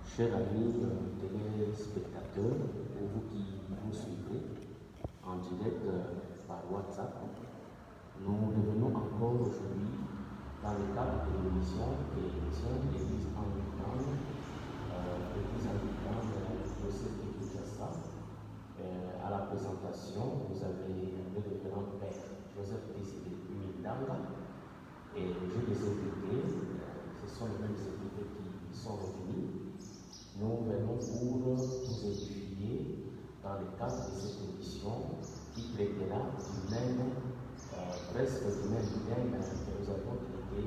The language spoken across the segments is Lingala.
Chers amis téléspectateurs, pour vous qui nous suivez en direct par WhatsApp, nous revenons encore aujourd'hui dans le cadre de l'émission Élection Église anglicane, Église anglicane de Kinshasa. À la présentation, vous avez le révérend Père Joseph Décidé Mindanga et je les ai invités, ce sont les mêmes invités qui sont revenus. Nous venons pour vous édifier dans le cadre de cette émission qui traitera du même, presque du même thème que nous avons traité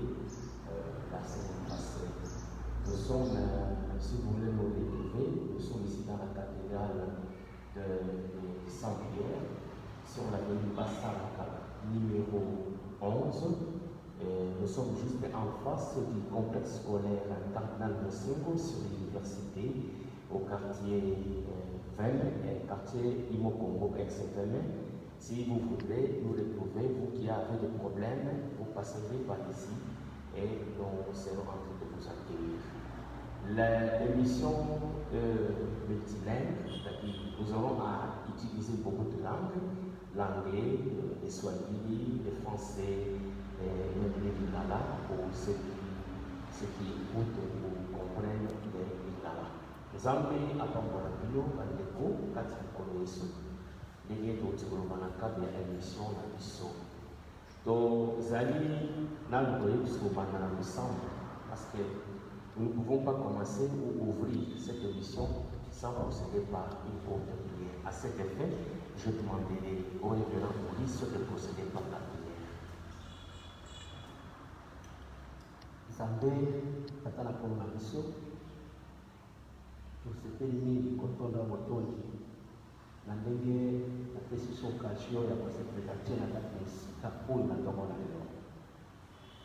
la semaine passée. Nous sommes, si vous voulez nous retrouver, nous sommes ici dans la cathédrale de Saint-Pierre, sur l'avenue Bassaraka, numéro 11. Nous sommes juste en face du complexe scolaire Cardinal Mosengo sur l'université au quartier 20 et quartier Imo-Congo ex-20. Si vous voulez nous retrouver, vous qui avez des problèmes, vous passerez par ici et nous serons en train de vous accueillir. L'émission multilingue, c'est-à-dire nous aurons à utiliser beaucoup de langues, l'anglais, le swahili, le français, même les lingala pour ceux qui écoutent ou comprennent les lingala. Nzambe apambola bino bandeko kati ya mokolo Yesu ndenge tokoloba na cadre ya émission na biso tozali nanu toyebi kobanda na ensemble parce que nous ne pouvons pas commencer ou ouvrir cette émission sans procéder par une courte prière. À cet effet, je demanderai au révérend Maurice de procéder par la prière. Nzambe katala kona biso tosepeli mingi kotonda motoni na ndenge napesi so occasion ya kosepelate na kati ya esika oyo na ntongo na lelo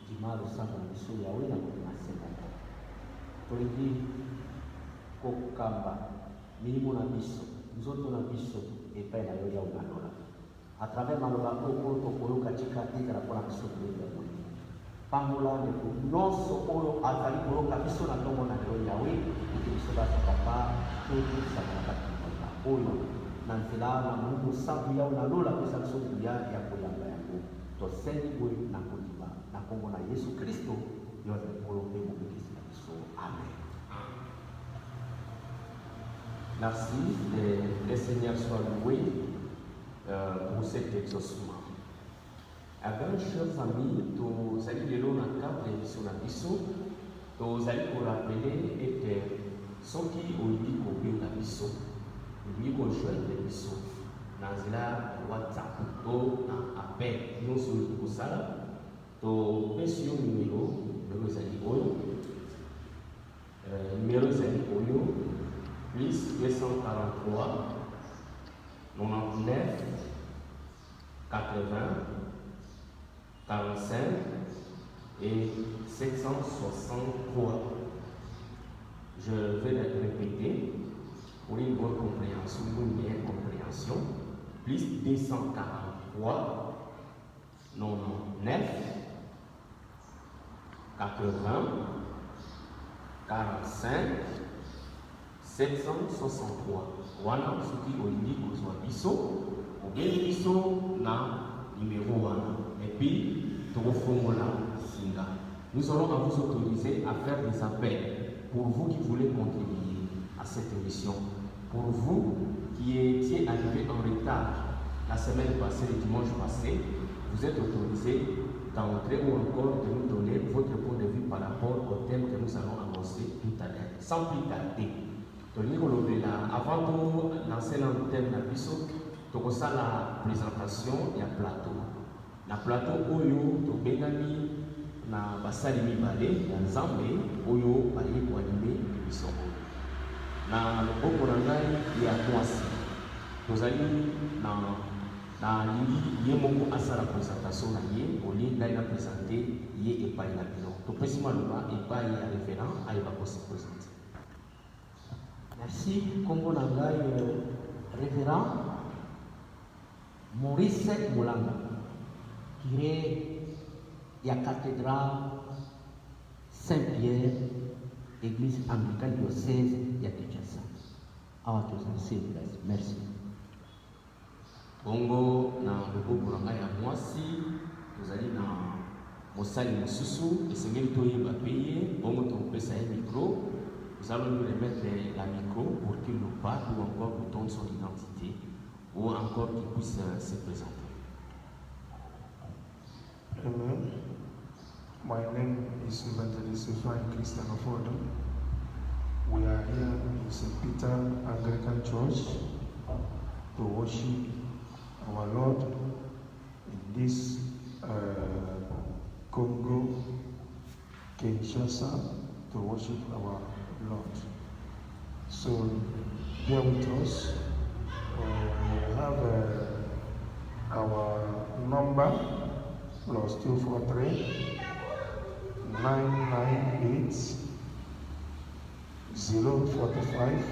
ndima losambo na biso yawe na kotema sengaka tolingi kokamba milimo na biso nzoto na biso epai na yo yawe nalola à travers maloba oyo tokoyoka tika ezala mpona biso toyeba moi pambola ndeko nyonso oyo azali koyoka biso na ntongo na lelo yawe ete biso basakapa tozosaka na kati na oyo na nzela na molimo santu yawe nalola pesa biso nguya ya koyamba yango tosengi boye na kondima na nkombo na yesu kristo yo azali oyo mpe mobekisi na biso amen. Merci, le Seigneur soit loué pour cet exaucement. Avant, chers amis, nous allons lelo na cadre émission na biso, nous allons vous rappeler que ce qui oyebi kobenga biso, oyebi kojoindre biso, na nzela WhatsApp to na appel nyonso oyo kosala, topesi yo numéro ezali oyo, numéro ezali oyo plus 243 99 80 45 et 763. Je vais le répéter pour une bonne compréhension, une meilleure compréhension. Plus 243 99 80 45 763. Wana soki olingi kozwa biso obengi biso na numéro 1 et puis tokofongola singa. Nous allons vous autoriser à faire des appels pour vous qui voulez contribuer à cette émission. Pour vous qui étiez arrivés en retard la semaine passée, le dimanche passé, vous êtes autorisés d'entrer ou encore de nous donner votre point de vue par rapport au thème que nous allons annoncer tout à l'heure. Sans plus tarder, avant de lancer le thème de la biso, la présentation et le plateau. Na plateau oyo tobengami na basali mibale ya nzambe oyo bali koanime biso na loboko na ngai ya mwasi tozali na lingi ye moko asala présentation na ye olie ngai na présente ye epai na bino topesi maloba epai ya révérend ayeba kose présente. Merci kombo na ngai révérend Maurice Mulanga curé ya cathédrale Saint-Pierre Église anglicane diocèse ya Kinshasa. Awa tozali place. Merci. Bongo na loboko na ngai ya mwasi tozali na mosali mosusu esengeli toyeba pe ye bongo tokopesa ye micro. Nous allons lui remettre la micro pour qu'il nous parle ou encore nous donne son identité ou encore qu'il puisse se présenter. Amen. My name is Evangelist Ephraim Christian Ofodo. We are here in St. Peter Anglican Church to worship our Lord in this Congo, Kinshasa, to worship our Lord. So, bear with us. We have our number +243 998 045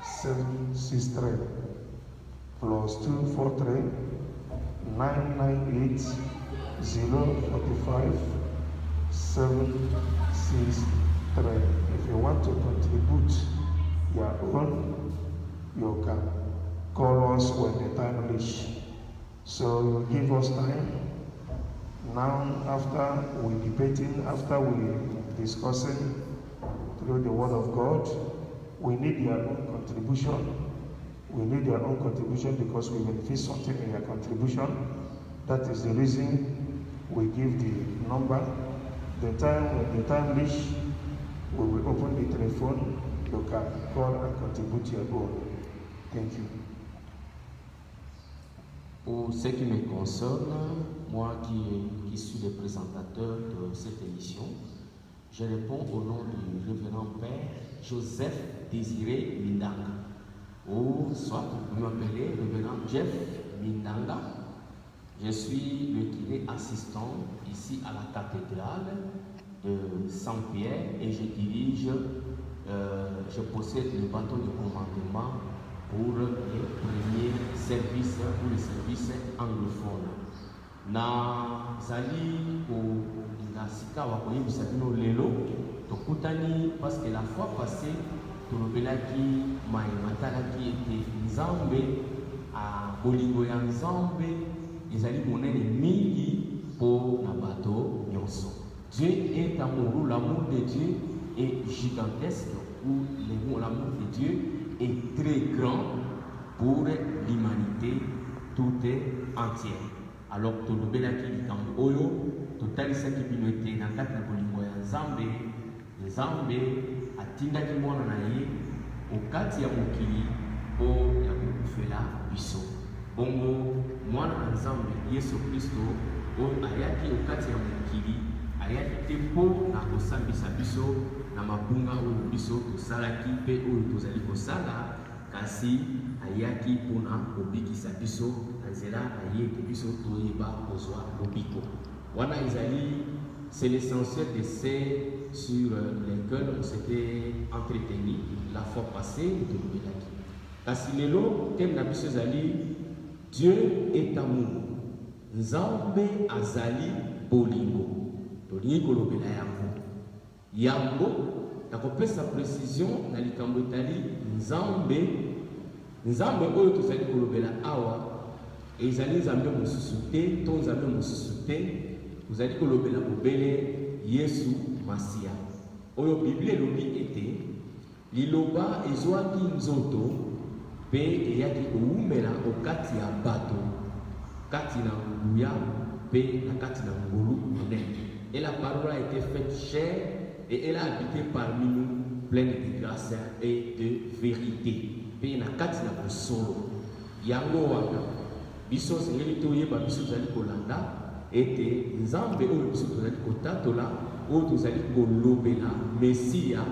763 +243 998 045 763. If you want to contribute your own, you can call us when the time reaches. So give us time. Now, after we debating, after we discussing through the Word of God, we need your own contribution. We need your own contribution because we benefit something in your contribution. That is the reason we give the number. When the time reach, we will open the telephone. You can call and contribute your own. Thank you. Pour ce qui me concerne, moi qui suis le présentateur de cette émission, je réponds au nom du révérend Père Joseph Désiré Mindanga, ou soit vous m'appelez révérend Jeff Mindanga. Je suis le curé assistant ici à la cathédrale de Saint-Pierre et je dirige, je possède le bâton de commandement pour les premiers services ou les services anglophones. Na zali ko na sika wa koyebisa bino lelo tokutani parce que la fois passée tolobelaki matalaki ete nzambe a bolingo ya nzambe ezali monene mingi po na bato nyonso. Dieu est amoureux, l'amour de Dieu est gigantesque, ou l'amour de Dieu est très grand pour l'humanité toute entière. Alors tolobelaki likambo oyo totalisaki bino ete na kati na bolingo ya nzambe nzambe atindaki mwana na ye okati ya mokili po ya kokufela biso. Bongo mwana na nzambe Yesu Kristo oyo ayaki okati ya mokili ayaki te mpo na kosambisa biso na mabunga oyo biso tosalaki mpe oyo tozali kosala, kasi ayaki mpona kobikisa biso na nzela na ye ete biso toyeba kozwa lobiko wana ezali. C'est l'essentiel de ce sur lesquels on s'était entretenu la fois passée de l'obélaki. Kasi lelo thème na biso ezali Dieu est amour, nzambe azali bolingo. Tolingi kolobela yango nakopesa précision na likambo etali nzambe oyo tozali kolobela awa ezali nzambe mosusu te to nzambe mosusu te. Tozali kolobela bobele Yesu Masia oyo Bible elobi ete liloba ezwaki nzoto pe eyaki koumela okati ya bato kati na nguya pe na kati na ngolu monene. Et la parole a été faite chair et elle a habité parmi nous pleine de grâce et de vérité. Pe na kati na bosolo yango wana biso sengeli toyeba biso tozali kolanda ete nzambe oyo biso tozali kotatola oyo tozali kolobela Mesia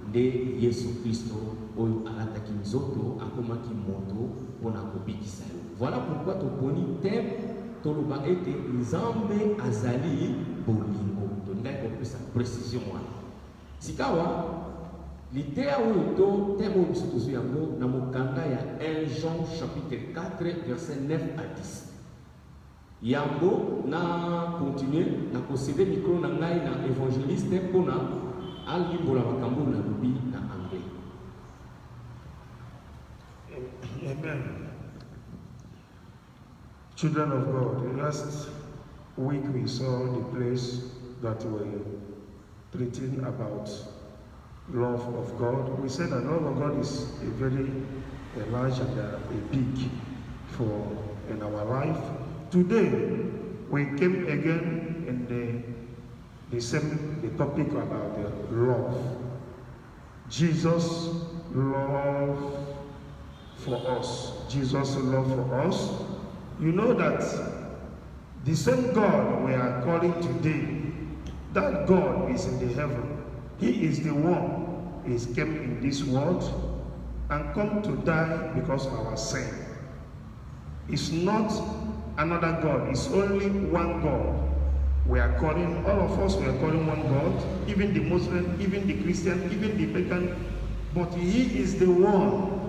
nde Yesu Kristo oyo alataki nzoto akomaki moto mpona kobikisa yo. Voilà pourquoi toponi thème toloba ete nzambe azali bolingo. Tolingaki kopesa précision wana sikawa litea oyo to thème oyo biso tozwi yango na mokanda ya 1 Jean chapitre 4 verset 9 à 10. Yango na continuer na kosede micro na ngai na évangéliste mpona alimbola makambo na lobi na anglais. Amen. Children of God, last week we saw the place that we're treating about love of God. We said that love of God is a very large and a big in our life. Today we came again in the topic about the love. Jesus' love for us. Jesus' love for us. You know that the same God we are calling today, that God is in the heaven. He is the one who came in this world and come to die because of our sin. It's not another God. It's only one God. We are calling, all of us, we are calling one God, even the Muslim, even the Christian, even the pagan. But He is the one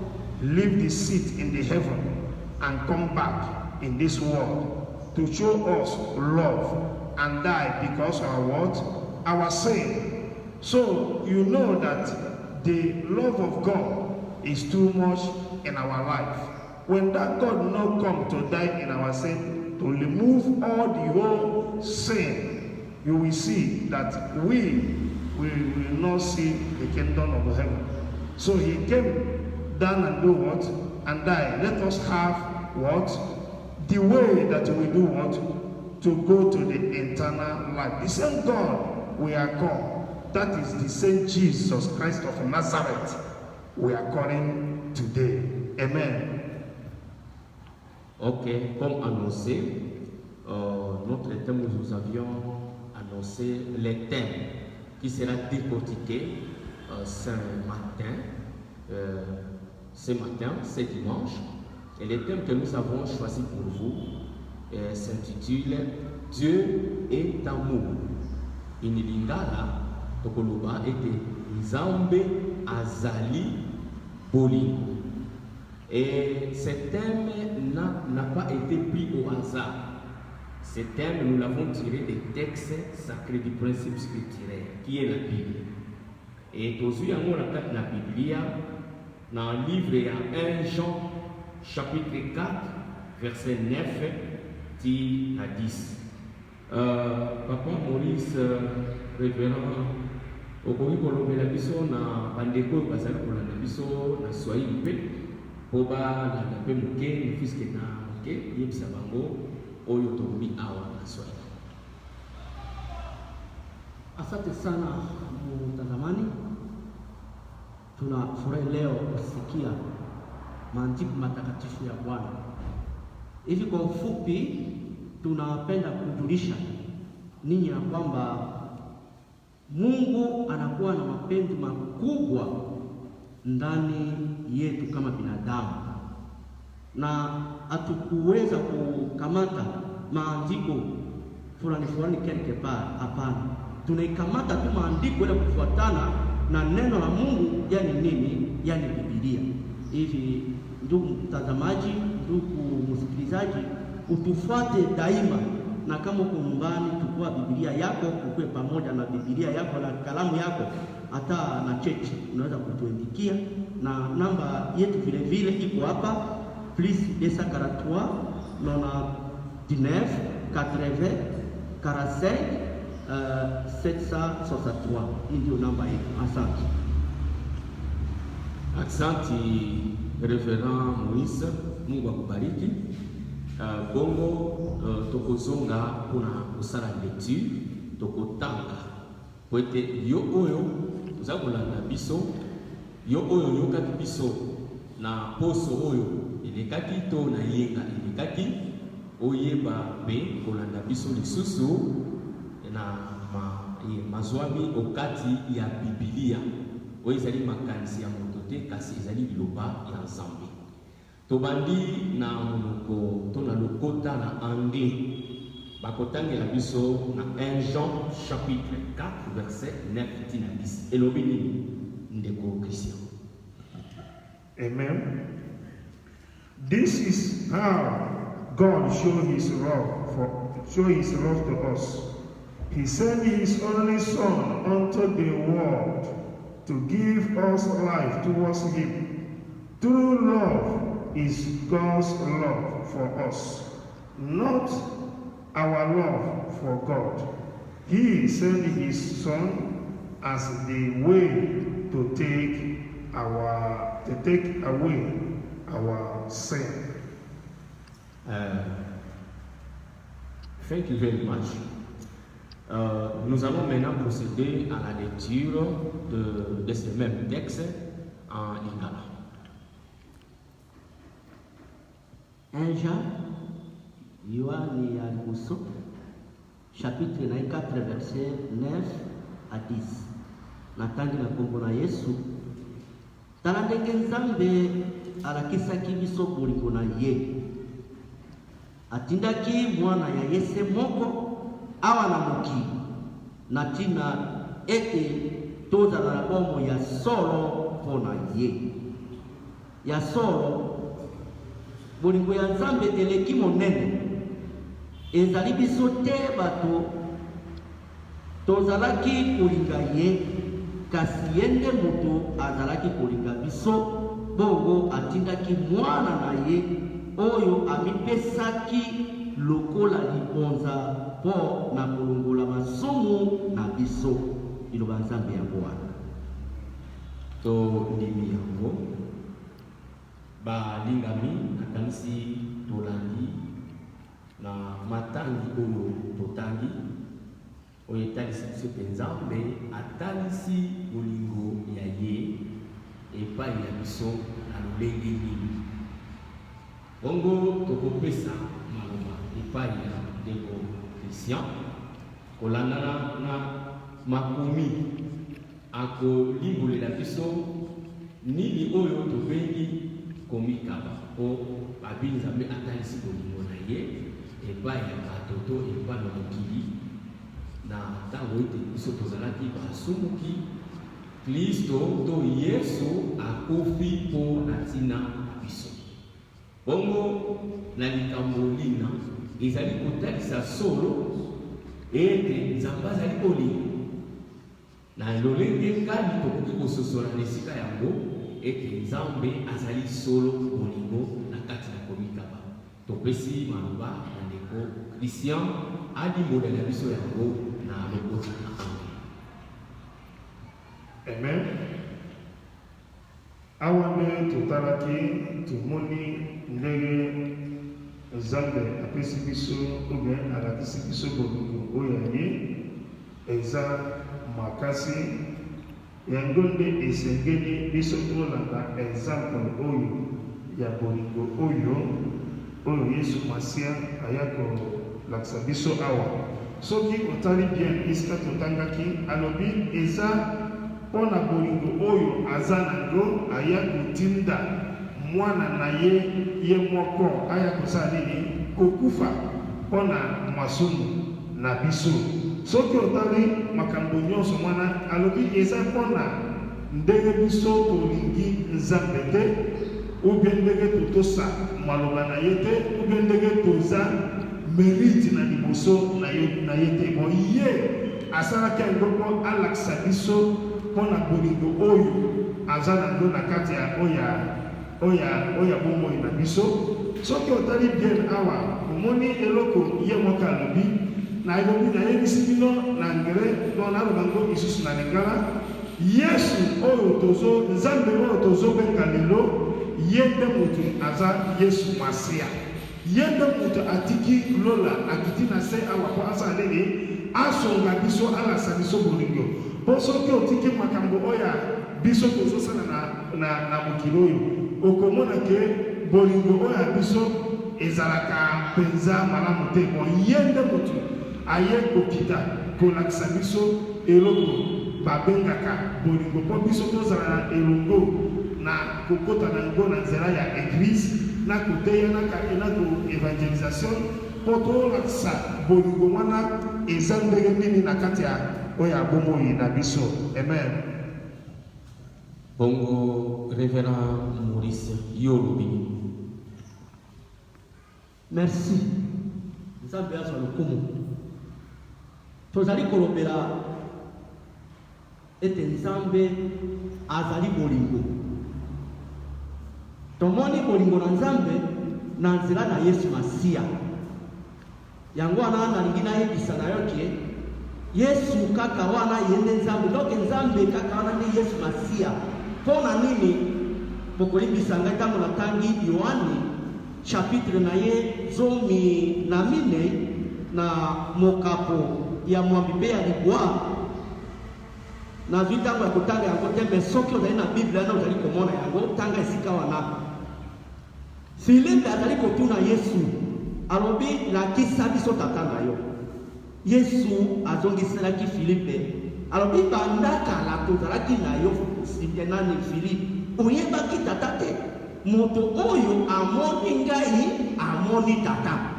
leave the seat in the heaven and come back in this world to show us love and die because of our what? Our sin. So you know that the love of God is too much in our life. When that God not come to die in our sin, to remove all the whole sin, you will see that we will not see the kingdom of heaven. So He came down and do what? And die. Let us have what? The way that we do what? To go to the eternal life. The same God we are called. That is the same Jesus Christ of Nazareth we are calling today. Amen. Ok, comme annoncé, notre thème, nous avions annoncé les thèmes qui sera décortiqué ce matin, ce dimanche. Et les thèmes que nous avons choisis pour vous s'intitulent Dieu est amour. Inilingala tokoloba était Nzambe azali bolingo. Et ce thème n'a pas été pris au hasard. Ce thème, nous l'avons tiré des textes sacrés du principe scripturaire, qui est la Bible. Et aujourd'hui, on a la Bible, dans le livre à 1 Jean, chapitre 4, verset 9 à 10. Papa Maurice, révérend, okoki kolobela biso na bandeko bazali kolanda biso na Swahili pe po balanda mpe moke nefiske na moke yebisa bango oyo tolobi awa na Swahili. Asante sana mtazamani, tunafurahi leo kusikia maandiko matakatifu ya Bwana. Hivi kwa ufupi, tunapenda kujulisha ninyi ya kwamba Mungu anakuwa na mapenzi makubwa ndani yetu kama binadamu, na hatukuweza kukamata maandiko fulani quelque part. Hapana, tunaikamata tu maandiko ile kufuatana na neno la Mungu, yani nini? Yani Biblia. Hivi ndugu mtazamaji, ndugu msikilizaji, utufuate daima, na kama uko nyumbani, chukua Biblia yako, ukue pamoja na Biblia yako na kalamu yako, hata na chechi unaweza kutuandikia, na namba yetu vile vile iko hapa +243 99 80 45 763. Hii ndio namba yetu. Asante. Asante Reverend Moise, Mungu akubariki. Bongo tokozonga kuna kusala lecture, tokotanga poete yo oyo uzakolanda biso, yo oyo yokaki biso na poso oyo elekaki to na yenga elekaki oyeba be kolanda biso lisusu na mazwami okati ya Biblia oyo ezali makanisi ya moto te, kasi ezali liloba ya Nzambe. Tobandi na monoko to na lokota na anglais bakotangela biso na 1 Jean chapitre 4 verset 9 à 10. Elobi nini ndeko Christian? Amen. This is how God show His love to us. He sent his only Son unto the world to give us life towards him. True love is God's love for us, not our love for God. He sent his Son as the way to take away our sin. Thank you very much. Nous allons maintenant procéder à la lecture de ce même texte en lingala. 1 Jean, Yohani ya Libuso, chapitre 4, verset 9 à 10. Natangi na kombo na Yesu. Tala ndenge Nzambe alakisaki biso bolingo na ye. Atindaki mwana ya Yese moko awa na mokili na tina ete tozala na bomoi ya solo mpo na ye. Ya solo bolingo ya Nzambe eleki monene, ezali biso te bato tozalaki kolinga ye, kasi ye nde moto azalaki kolinga biso, bongo atindaki mwana na ye oyo amipesaki lokola liponza mpo na kolongola masumu na biso. Liloba Nzambe yango wana tondimi yango balingami nakanisi tolandi na matangi oyo totangi oyo etalisi biso mpe Nzambe atalisi bolingo ya ye epai ya biso na lolenge nini. Bongo tokopesa maloba epai ya ndeko Christian kolandana na makomi akolimbolela biso nini oyo tobengi komikaba po babi Nzambe atalisi bolingo na ye epai ya bato to epai na mokili na ntango ete biso tozalaki basumuki, Kristo to Yesu akofi mpo na ntina na biso. Bongo na likambo lina ezali kotalisa solo ete Nzambe azali kolinga na lolenge kani tokoki kososola na esika yango ete Nzambe azali solo bolingo na kati na komikaba. Topesi maloba na ndeko Christian alimbolela biso yango na loboko na Nzambe. Amen. Awa nde totalaki tomoni ndenge Nzambe apesi biso obe alakisi biso bolingo oyo ya ye eza makasi, yango nde esengeli biso tolanda exemple oyo ya bolingo oyo Yesu Masia aya kolakisa biso awa. Soki otali bien esika totangaki alobi eza mpona bolingo oyo aza nango aya kotinda mwana na ye moko aya kosala nini kokufa mpona masumu na biso. Soki otali makambo nyonso mwana alobi eza mpona ndenge biso tolingi Nzambe te, ubie ndenge totosa maloba na ye te, ubie ndenge toza mérite na liboso na ye te. Bon ye asalaki yango mpo alakisa biso mpona bolingo oyo aza nango na kati ya oya bomoi na biso. Soki otali bien awa omoni eloko ye moko alobi nayebisi bino na ngere to naloba ngo lisusu na lingala. Yesu oyo Nzambe oyo tozobenga lelo ye nde moto aza Yesu Masia. Ye nde moto atiki lola akiti na se awa po asala nini asonga biso alasa biso bolingo. Po soki otiki makambo oya biso tozosala na mokili oyo okomona ke bolingo oyo biso ezalaka penza malamu te. Bon ye nde moto aye kokita kolakisa biso eloko babengaka bolingo mpo biso tozala na elongo na kokota na yango na nzela ya eglise na koteya na ko-evangelisation mpo tolakisa bolingo wana eza ndenge nini na kati ya oyo abomoi na biso. Amen. Bongo Révérend Maurice Yolobi. Merci. Nzambe azwa lokumu tozali kolobela ete Nzambe azali bolingo. Tomoni bolingo na Nzambe na nzela na Yesu Masiya. Yango wana nalingi nayebisa na yo ke Yesu kaka wana yende Nzambe. Donc Nzambe kaka wana ni Yesu Masiya. Pona nini bokolimbisa ngai ntango natangi Yohane chapitre na ye 14 na mokapo ya mwambi mpe ya libwa. Nazwi ntango ya kotanga yango te, me soki ozali na Biblia na ozali komona yango tanga esika wana. Filipe azali kotuna Yesu, alobi lakisa biso tata na yo. Yesu azongiselaki Filipe, alobi banda kala tozalaki na yo sitenani Filipe, oyebaki tata te. Moto oyo amoni ngai amoni tata.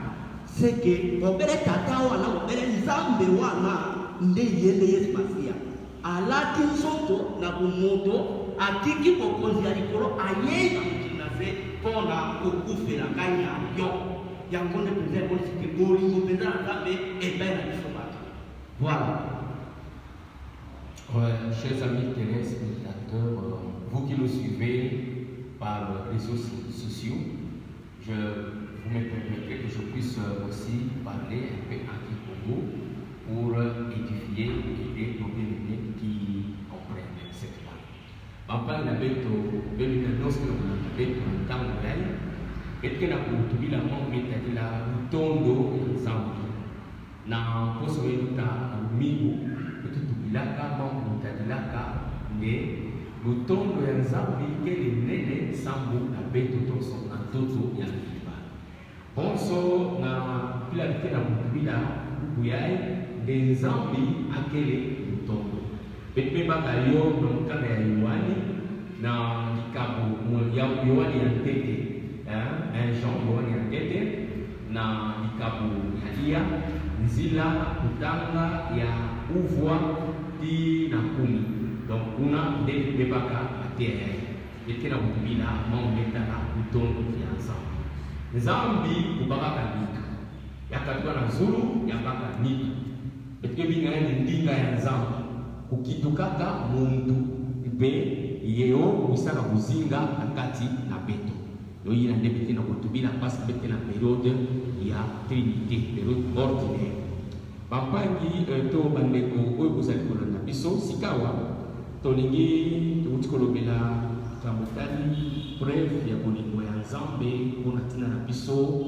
Seke obere tata wana obere Nzambe wana nde yende Yesu Masiya. Alati nzoto na bumoto atiki bokonzi ya likolo ayei na mokili na se mpona kokufela ngai na yo. Yango nde mpenza ekolisi bolingo mpenza na Nzambe epai na biso bato. Voilà. Chers amis téléspectateurs, vous qui nous suivez par les réseaux sociaux, je vous me permettez que je puisse aussi parler un peu en Kikongo pour édifier et aider nos bien-aimés qui comprennent cette langue. Papa na beto bemina nosko na beto ntango dai etke na kutubila mo metadila utondo nzambe na poso yetuta mibu etutubilaka mo mutadilaka ne lutondo ya nzambe kele nene sambu na beto toso na toto ya liba bonso na pila na kutubila buyai de nzambe akele lutondo pepe baka yo na mukanga ya Yohane na likabo ya Yohane ya tete Jean Yohane ya tete na likabo ya Lia nzila kutanga ya uvwa di na kumi. Donc kuna nde bebaka atere ete na kutubila maometa na lutondo ya nzambe. Nzambe kubaka nika yakatwa na zulu yabaka nika ete binga ni ndinga ya nzambe kukitukaka muntu be yeo misaka kuzinga akati na beto yoyina nde bete na kutubila parce que bete na période ya trinité, période ordinaire. Bapangi to bandeko oyo bozali kolanda biso sikawa tolingi tukuti kolobela kamotali preuve ya bolingo ya Nzambe mpona ntina na biso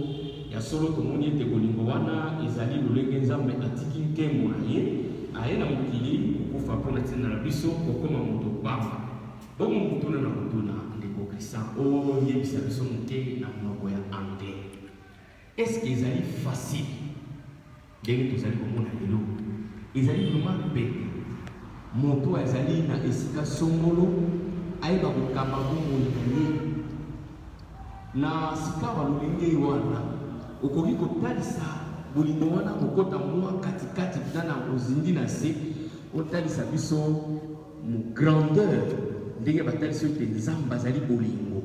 ya solo. Tomoni ete bolingo wana ezali lolenge Nzambe atiki nkembo na ye aye na mokili kokufa mpona ntina na biso kokoma moto pamba. Bongo mutuna na mutuna ndeko Kristian oyebisa biso moke na monoko ya anglais. Est-ce que ezali facile ndenge tozali komona lelo? Ezali vraiment pete moto azali na esika songolo ayeba kokamba bomoi na ye na sika balolenge wana okoki kotalisa bolingo wana kokota mwa katikati na ozindi na se otalisa biso mo grandeur ndenge batalisi ete Nzambe azali bolingo.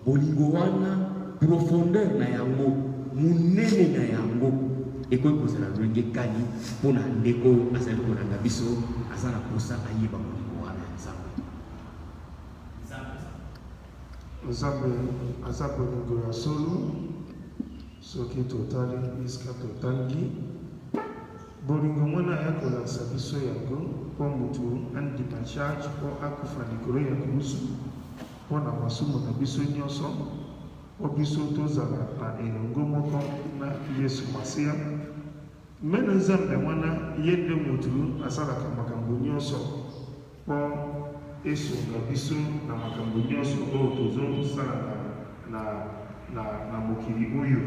Bolingo wana profondeur na yango munene na yango ekoki kozala lolenge kani mpona ndeko azali kolanda biso aza na posa ayeba bolingo wana ya Nzambe aza bolingo ya solo. Soki totali iska totangi bolingo mwana ya kolakisa biso yango mpo mutu andima charge mpo akufa likolo ya kurusu mpona masumu na biso nyonso mpo biso tozala na elongo moko na Yesu Masiya. Mene Nzambe mwana ye nde mutu asalaka makambo nyonso mpo esunga biso na makambo nyonso oyo tozosala na mokili oyo.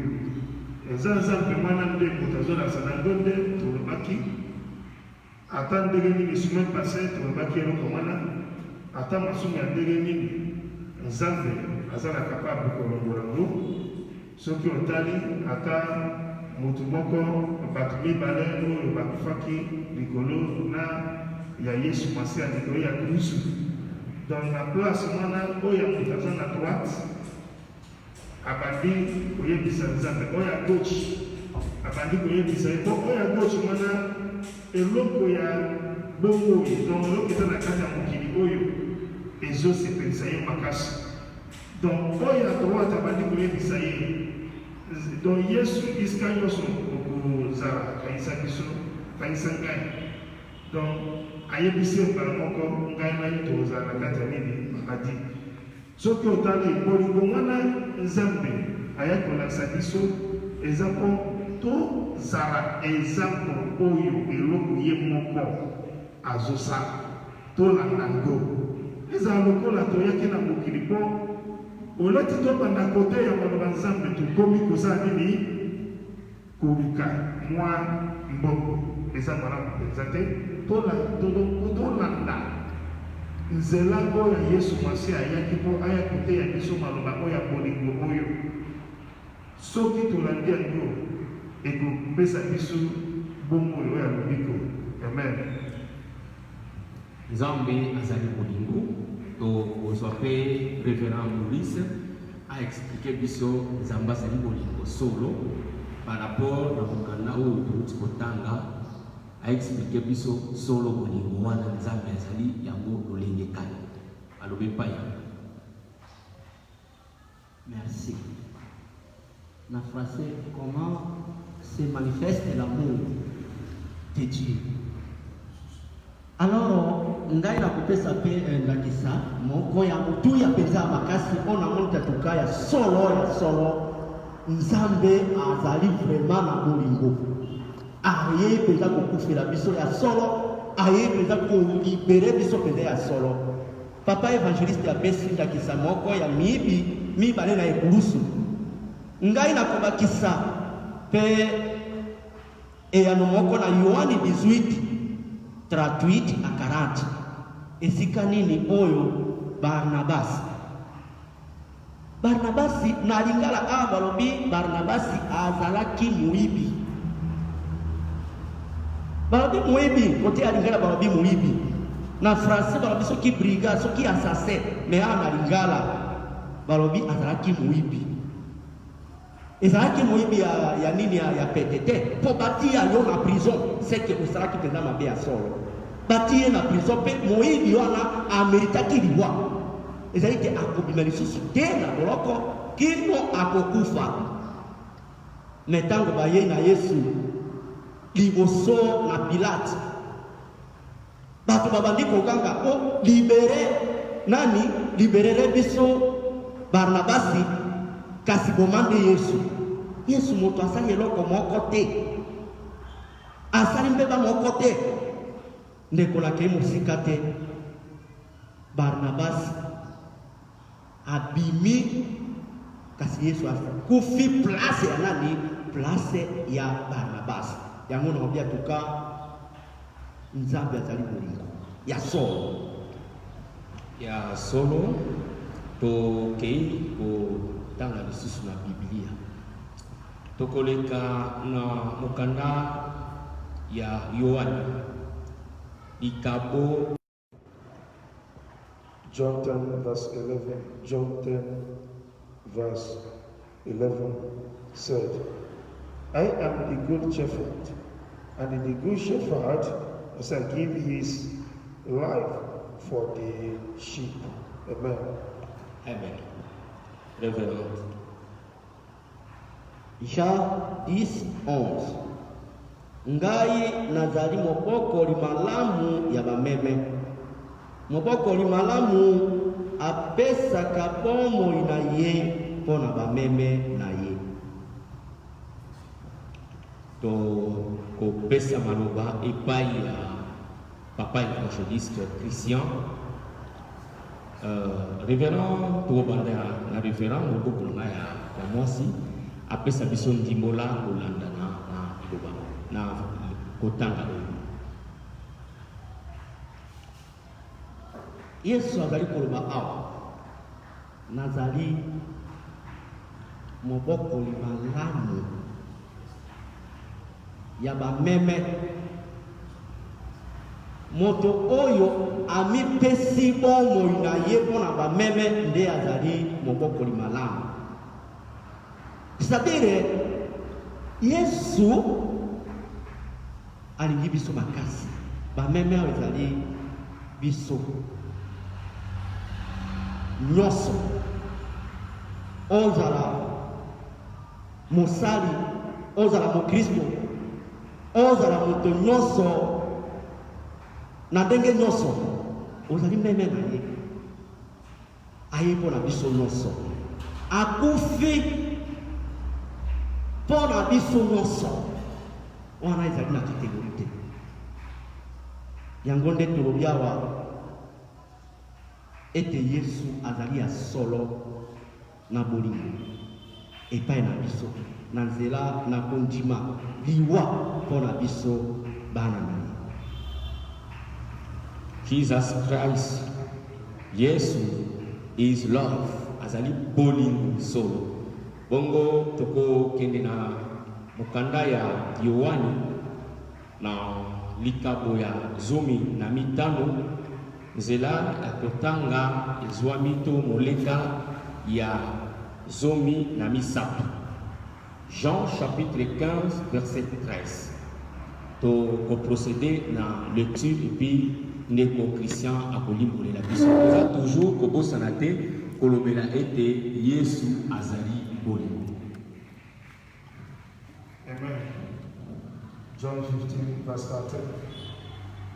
Eza Nzambe mwana nde moto azolakisa na ngo nde tolobaki ata ndenge nini semaine passée tolobaki eloko wana ata masumu ya ndenge nini Nzambe azala capable kolongola ngo. Soki otali ata motu moko bato mibale oyo bakufaki likolo na ya Yesu Masiya likolo ya Kristo. Donc na place mwana oyo moto aza na droite abandi koyebisa Nzambe, oyo ya gauche abandi koyebisa ye. Oyo ya gauche mwana eloko ya bongo donc eloko eza na kati ya mokili oyo ezosepelisa ye makasi. Donc oyo atowata bandi koyebisa ye donc Yesu isika nyonso okozala kanisa biso kanisa ngai donc ayebisi mbala moko ngai nayi tozala na kati ya nini makati soki otali bolingo wana Nzambe ayaki kolakisa biso eza mpo tozala exemple oyo eloko ye moko azosala tolanda ngo ezala lokola toyaki na mokili mpo olati tobanda kote ya maloba Nzambe tokomi kosala nini koluka mwa mbongo eza malamu mpenza te tolanda nzela oyo Yesu Masiya ayaki mpo aya koteya biso maloba oyo ya bolingo oyo soki tolandi yango ekopesa biso bongo oyo ya lobiko. Amen. Nzambe azali bolingo to ozwa pe révérend Maurice a expliqué biso Nzambe azali bolingo solo par rapport na mokanda oyo touti kotanga a expliqué biso solo bolingo wana Nzambe azali yango lolenge kani alobi pa yango. Merci. Na français, comment se manifeste l'amour de Dieu? Alors, ngai na kopesa pe ndakisa moko ya mutu ya peza makasi ona monta tukaya solo Nzambe azali vraiment na bolingo. Aye peza kokufela biso ya solo, aye peza ko libérer biso peza ya solo. Papa évangéliste ya pesi ndakisa moko ya mi bale na ekulusu. Ngai na kobakisa pe eyano moko na Yohani 18:38 à 40. Esika nini oyo Barnabasi na lingala balobi Barnabasi azalaki muibi. Balobi muibi kote ya lingala balobi muibi. Na français balobi soki brigand soki assassin mais na lingala balobi azalaki muibi. Ezalaki muibi ya nini ya petete po batia yo na prison c'est que osalaki penda mabe ya solo. Batie na prison pe muibi wana ameritaki liwa. Ezalaki akobima lisusu te na boloko kino akokufa. Netango baye na Yesu liboso na Pilate. Bato babandi kokanga o libere biso Barnabasi kasi bomande Yesu moto asali eloko moko te asali mbeba moko te ndeko na ke musika te. Barnabasi abimi kasi Yesu kufi place ya nani? Place ya Barnabasi. Yango na obia tuka Nzambe azali bolingo ya solo to kei ko tanga lisusu na Biblia tokoleka na mokanda ya Yohani likabo John 10 verse 11. John 10 verse 11 said, I am the good shepherd, and the good shepherd shall give his life for the sheep. Amen. Amen. Révérend Jean 10:11. Ngai nazali mobokoli malamu ya bameme. Mobokoli malamu apesaka bomoi na ye mpona bameme na ye. to kopesa maloba epai ya papa évangéliste Christian révérend tobanda na révérend moboko na ya mwasi apesa biso ndimbola kolanda na liloba na kotanga oyo. Yesu azali koloba awa nazali mobokoli malamu ya bameme moto oyo amipesi bomoi na ye mpona bameme nde azali mobokoli malamu. C'est-à-dire Yesu alingi biso makasi bameme oyo ezali biso nyonso ozala mosali ozala mokristo ozala moto nyonso na ndenge nyonso ozali meme na ye aye mpo na biso nyonso akufi mpo na biso nyonso wana ezali na kategori te yango nde tolobi awa ete Yesu azali ya solo na bolingo epai na biso na nzela na kondima liwa mpo na biso bana na ye. Jesus Christ, Yesu is love, azali bolingo solo. Bongo toko kende na mokanda ya Yohani na likabo ya 15 nzela akotanga ezwami to moleka ya 17. Jean chapitre 15 verset 13. To procéder na lecture et puis ndeko Christian akolimbolela la biso. Eza toujours kobosana te kolobela ete Yesu azali bolingo. Amen. John 15 verse 13.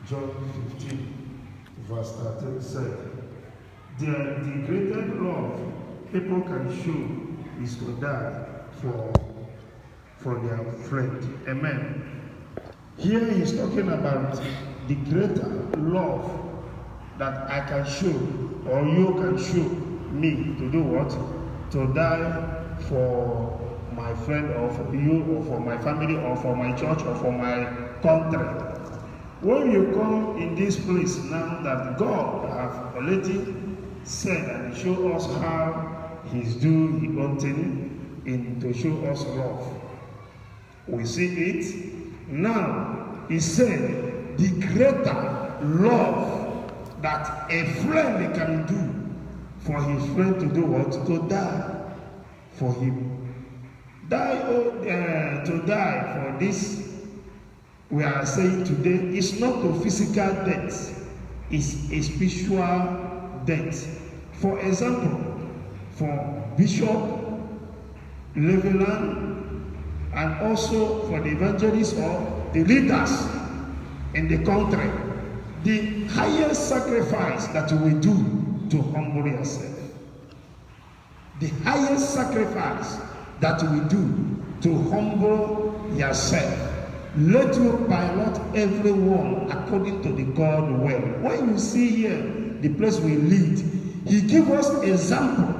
John 15 verse 13 said, the greatest love people can show is to die for their friend. Amen. Here he's talking about the greater love that I can show or you can show me to do what? To die for my friend or for you or for my family or for my church or for my country. When you come in this place now that God have already said and show us how he's doing his own thing in to show us love. We see it. Now he said the greater love that a friend can do for his friend to do what? To die for him. To die for this we are saying today is not a physical death, it's a spiritual death. For example, for Bishop Leveland and also for the evangelists or the leaders in the country, the highest sacrifice that we do to humble yourself, the highest sacrifice that we do to humble yourself. Let you pilot everyone according to the God will. When you see here the place we lead, he gives us example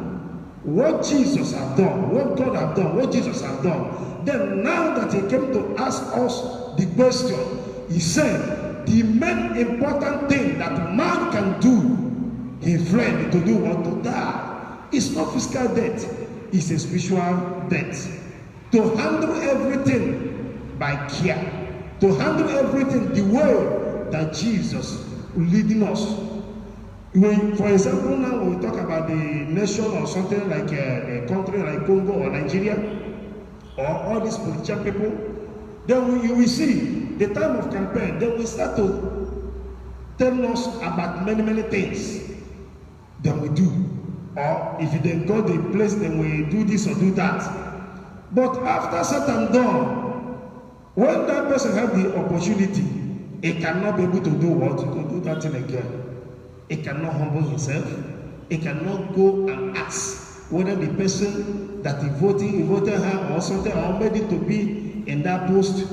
what Jesus has done, what God has done, what Jesus has done. Then now that he came to ask us the question, he said the main important thing that man can do, his friend, to do what? To die. It's not physical death, it's a spiritual death. To handle everything by care, to handle everything the way that Jesus leading us. When, for example, now when we talk about the nation or something like a country like Congo or Nigeria or all these political people, then you will see the time of campaign, then we start to tell us about many things that we do. Or if they go the place, then we do this or do that. But after certain done, when that person has the opportunity, he cannot be able to do what? To do that thing again. He cannot humble himself. He cannot go and ask whether the person that he voted her or something or made it to be in that post.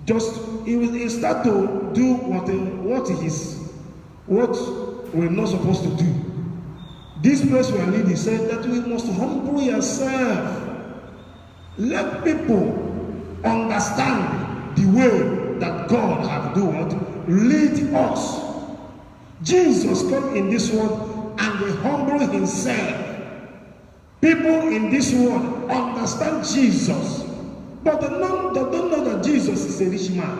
Just he will start to do what we're not supposed to do. This place we are leading said that we must humble yourself. Let people understand the way that God have do what? Lead us. Jesus came in this world and he humbled himself. People in this world understand Jesus, but they don't know that Jesus is a rich man.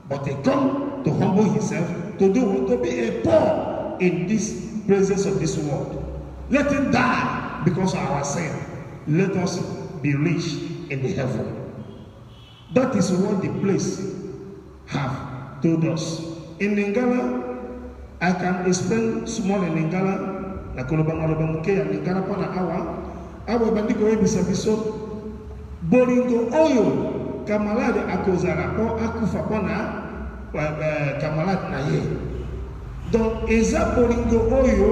But they come to humble himself to do what? To be a poor in this presence of this world. Let him die because of our sin. Let us be rich in the heaven. That is what the place have told us. In Lingala, I can explain small in Lingala. Na kolobanga muke ya Lingala pana awa bandiko yebisa biso bolingo oyo kamalade akozala po akufa pona kamalade na ye. Donc eza bolingo oyo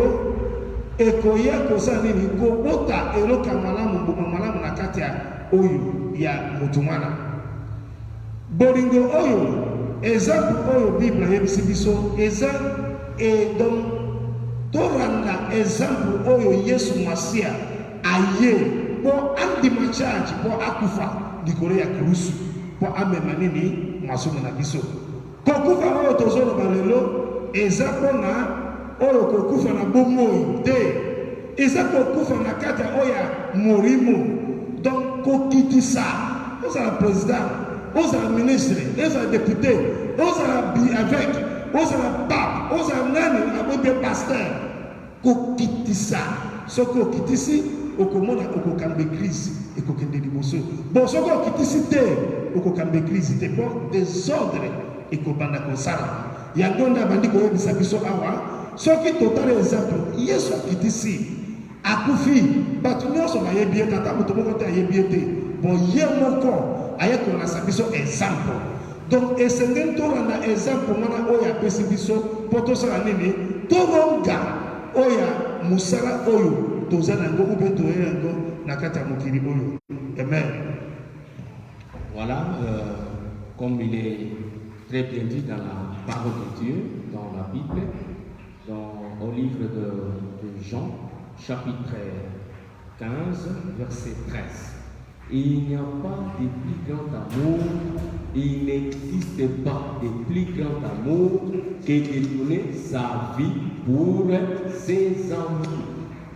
ekoya kosa nini kobota eloka malamu mbuma malamu na kati ya oyo ya mutumana. Bolingo oyo exemple oyo Bible yebisi biso eza donc toranda exemple oyo Yesu Masia aye po andima charge po akufa likolo ya krusu po amema nini masomo na biso. Kokufa oyo tozoloba lelo eza pona oyo kokufa na bomoi te, eza kokufa na kati ya oyo ya morimo. Donc kokitisa ozala président, ozala ministre, ozala député, ozala bi-avec, ozala pape, ozala nani abobe pasteur, kokitisa. Soko okitisi okomona okokambe crise ekokende liboso. Bon soko okitisi te okokambe crise te, bon désordre ekobanda kosala. Yango nda bandi koyebisa biso awa soki totala exemple Yesu akitisi akufi bato nyonso bayebi ete ata moto moko te ayebi ete bon ye moko aye kolakisa biso exemple. Donc esengeli tolanda exemple wana oyo apesi biso mpo tosala nini toronga oyo mosala oyo toza na yango ube toye yango na kati ya mokili oyo. Amen. Voilà, comme il est très bien dit dans la parole de Dieu, dans la Bible, au livre de Jean, chapitre 15, verset 13. Il n'y a pas de plus grand amour, il n'existe pas de plus grand amour que de donner sa vie pour ses amis.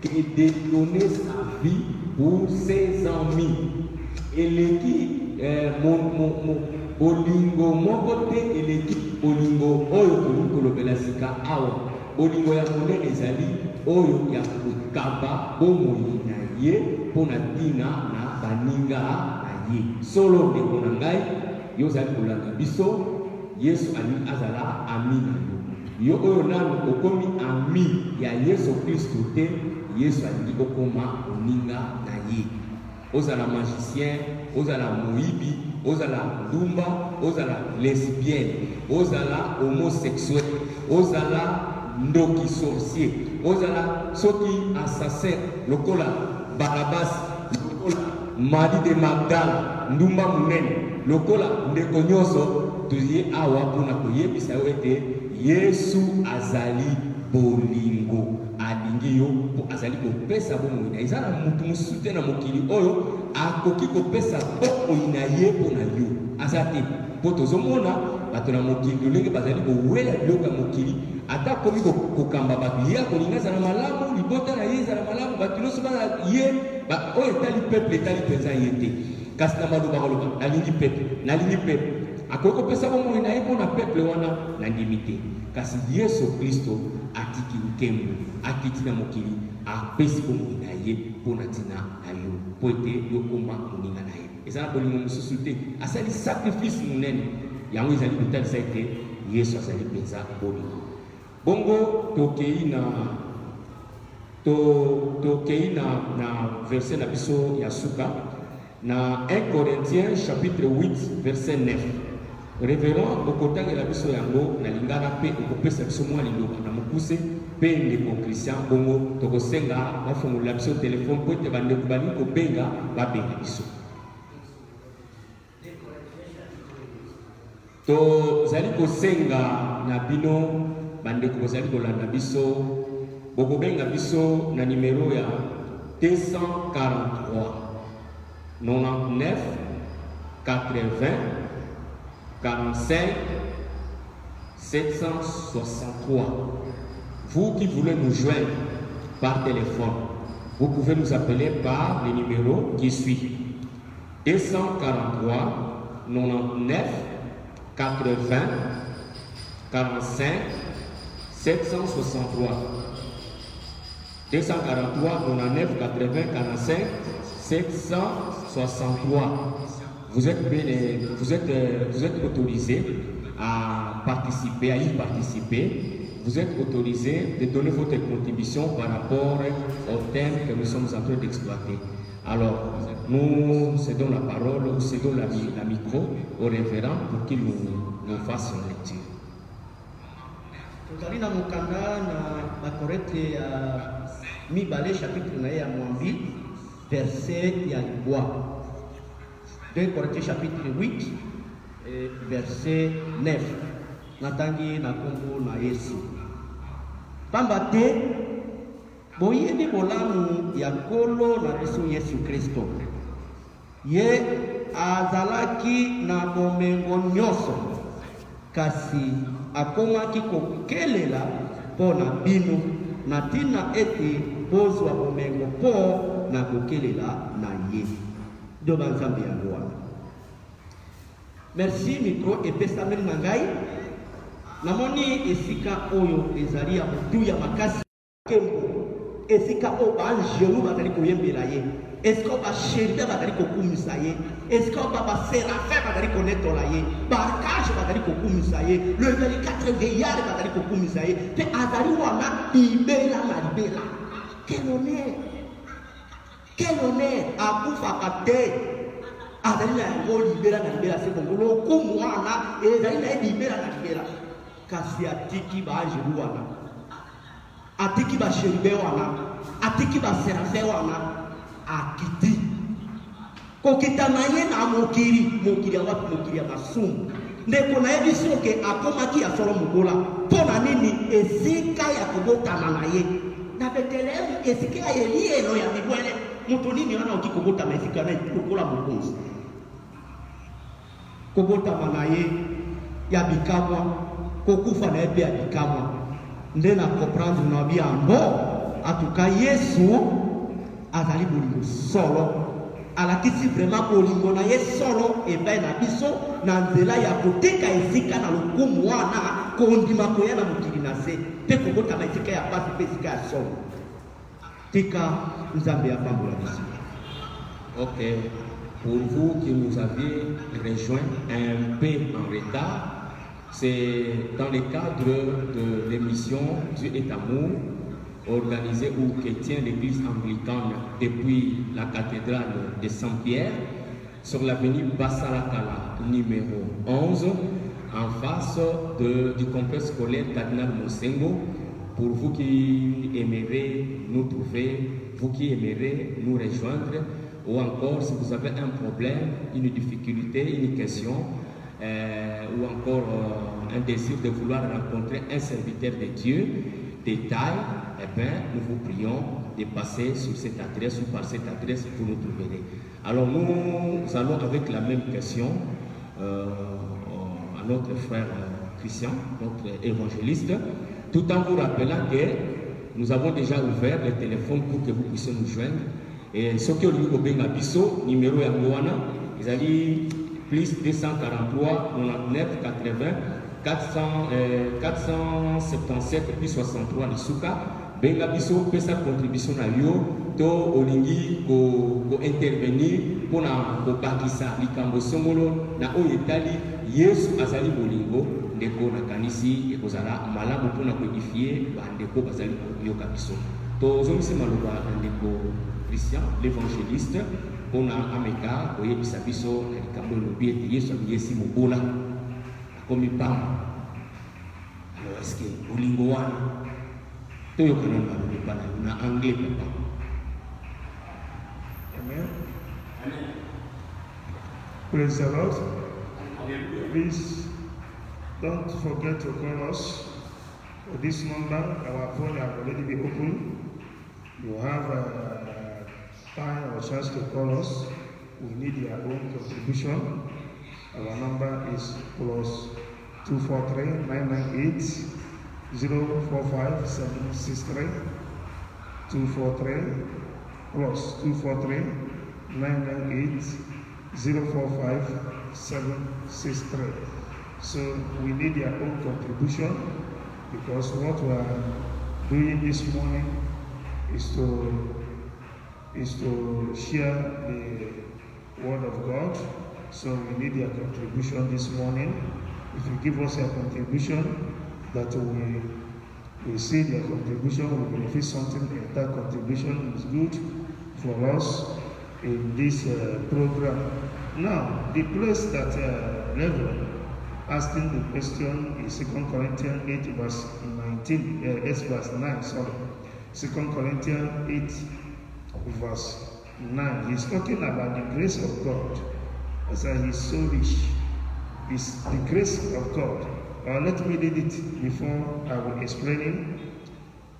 Que de donner sa vie pour ses amis. Et l'équipe, olingo moko te eleki olingo oyo kolobela sika awa. Olingo ya monene ezali oyo ya kokaba bomoi na ye mpona ntina na baninga na ye. Solo ndeko na ngai yo ozali kolanda biso Yesu alingi azala ami na yo. Yo oyo nano okomi ami ya Yesu Kristo te, Yesu alingi okoma oninga na ye. Ozala magicien, ozala moyibi, ozala ndumba, ozala lesbienne, ozala homosexuel, ozala ndoki sorcier, ozala soki assassin, lokola Barabas, lokola Marie de Magdala, ndumba munene, lokola ndeko nyonso toye awa mpona koyebisa yo ete Yesu azali bolingo. Alingi yo po azali kopesa bomoi na ezala mutu mosusu te na mokili oyo akoki kopesa bomoi na ye mpo na yo aza te. Po tozomona bato na mokili lolenge bazali kowela biloko ya mokili ata komi kokamba bato ye akolinga ezala malamu, libota na ye ezala malamu, bato nyonso bana ye oyo etali peuple etali mpenza ye te. Kasi na maloba koloba nalingi peuple akoki kopesa bomoi na ye mpo na peuple wana nandimi te. Kasi Yesu Kristo atiki nkembo akiti na mokili apesi bomoi na ye mpona ntina na yo mpo ete yokoma moninga na ye. Ezala bolingo mosusu te, asali sacrifice monene yango ezali kotalisa ete Yesu azali mpenza bolingo. Bongo tokei na verset na biso ya suka na 1 Corinthiens chapitre 8 verset 9. Révérend okotangela biso yango na lingana pe okopesa biso mwa liloba na mokuse pe ndeko Christian bongo tokosenga bafongola biso telefone po ete bandeko bali kobenga babenga biso. Tozali kosenga na bino bandeko bozali kolanda biso bokobenga biso na numero ya 243 99 80 45 763. Vous qui voulez nous joindre par téléphone, vous pouvez nous appeler par le numéro qui suit 243 99 80 45 763. 243 99 80 45 763. Vous êtes autorisé à participer, à y participer, vous êtes autorisé de donner votre contribution par rapport au thème que nous sommes en train d'exploiter. Alors, nous cédons la parole, nous cédons la micro au révérend pour qu'il nous fasse une lecture. Tozali na mokanda na bakorete ya mibale chapitre na ya mwambi verset ya libwa. 2 Corinthiens chapitre 8 verset 9. Natangi na kombo na Yesu. Pamba te boyebi bolamu ya nkolo na biso Yesu Kristo. Ye azalaki na bomengo nyonso, kasi akomaki kokelela mpo na bino na ntina ete bozwa bomengo mpo na kokelela na ye. Ndio banzambe yango wana. Merci, micro epesameli na ngai. Namoni esika oyo ezali ya motu ya makasi kembo. Esika oyo baanjelu bazali koyembela ye. Esika oyo basherida bazali kokumisa ye. Esika oyo baserafe bazali konetola ye. Barkage bazali kokumisa ye. Le 24 veillard bazali kokumisa ye. Pe azali wana libela na libela. Quel honneur! Quel honneur! Akufaka te. Azali na yango libela na libela se bongo. Lokumu wana ezali na libela na libela. Kasi atiki baanjelu wana. Atiki basheribe wana. Atiki baserafe wana. Akiti. Kokita na ye na mokiri. Mokiri ya watu, mokiri ya masumu. Ndeko na yebi soke akomaki ya solo mugola. Pona nini esika ya kobotana na ye. Na Betelehemu esika ya Elielo ya mibwele. Mutu nini wana ukikobota na esika na kukola mukonzi. Kobotama na ye ya bikamwa. Kokufa na ebe ya bikamwa. Nde na comprendre na bia mbo. Atuka Yesu azali bolingo solo. Alakisi vraiment bolingo na ye solo ebe na biso na nzela ya koteka esika na lokumu wana kondima koya na mokili na se pe kobota na esika ya pasi pe esika ya solo. Tika nzambe ya pambola biso. Ok, pour vous qui nous avez rejoint un peu en retard, c'est dans le cadre de l'émission Dieu est amour, organisée ou que tient l'église anglicane depuis la cathédrale de Saint-Pierre, sur l'avenue Bassarakala, numéro 11, en face du complexe scolaire Cardinal Mosengo. Pour vous qui aimeriez nous trouver, vous qui aimeriez nous rejoindre, ou encore si vous avez un problème, une difficulté, une question, ou encore un désir de vouloir rencontrer un serviteur de Dieu, détail, eh bien, nous vous prions de passer sur cette adresse ou par cette adresse, vous nous trouverez. Alors nous allons avec la même question à notre frère Christian, notre évangéliste, tout en vous rappelant que nous avons déjà ouvert le téléphone pour que vous puissiez nous joindre. Et ce que nous avons biso numéro ya Moana, ils allaient plus 243 99 80 477 plus 63 les souka. Benga biso pesa contribution na yo to olingi ko intervenir pour na ko bakisa likambo songolo na oyetali Yesu azali bolingo ndeko na kanisi ekozala malamu pour na codifier bandeko bazali koyoka biso. To zomisi maloba ndeko Christian l'évangéliste pour na ameka koyebisa biso na likambo lobi ete Yesu amiyesi mobola akomi pamba. Alors est-ce que bolingo wana Amen. Praise the Lord. Please don't forget to call us. For this number, our phone has already been open. You have time or chance to call us. We need your own contribution. Our number is +243 998 045 763 243 +243 998 045 763. So we need your own contribution, because what we are doing this morning is to share the word of God. So we need your contribution this morning. if you give us your contribution, that we see their contribution, we benefit something, and that contribution is good for us in this program. Now, the place that Reverend asking the question is 2 Corinthians 8 verse 19, 8 verse 9, sorry. 2 Corinthians 8 verse 9. He's talking about the grace of God. As he's so rich. It's the grace of God. Let me read it before I will explain it.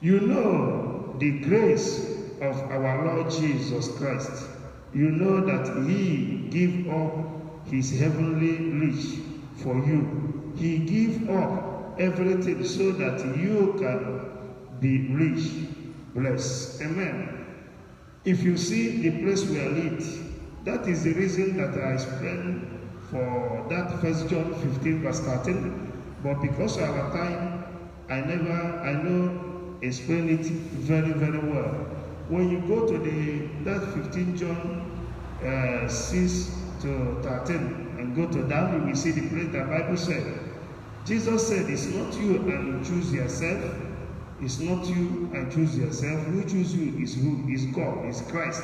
You know the grace of our Lord Jesus Christ. You know that He gave up His heavenly rich for you. He gave up everything so that you can be rich. Blessed. Amen. If you see the place we are in, that is the reason that I explained for that 1 John 15 verse 13. But because of our time, I know explain it very, very well. When you go to that 15 John 6 to 13 and go to down, you will see the place the Bible said. Jesus said, it's not you and you choose yourself. It's not you and choose yourself. Who choose you is who? Is God, is Christ.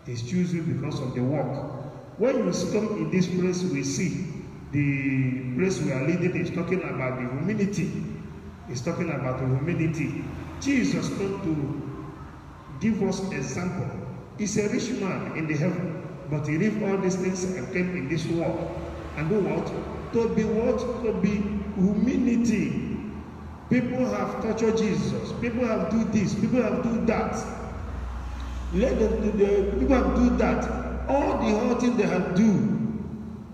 He's choose you because of the work. When you come in this place, we see the place we are leading is talking about the humility. It's talking about the humility. Jesus came to give us example. He's a rich man in the heaven, but he left all these things and came in this world. And do what? To be what? To be humility. People have tortured Jesus. People have do this. People have do that. People have do that. All the whole thing they have do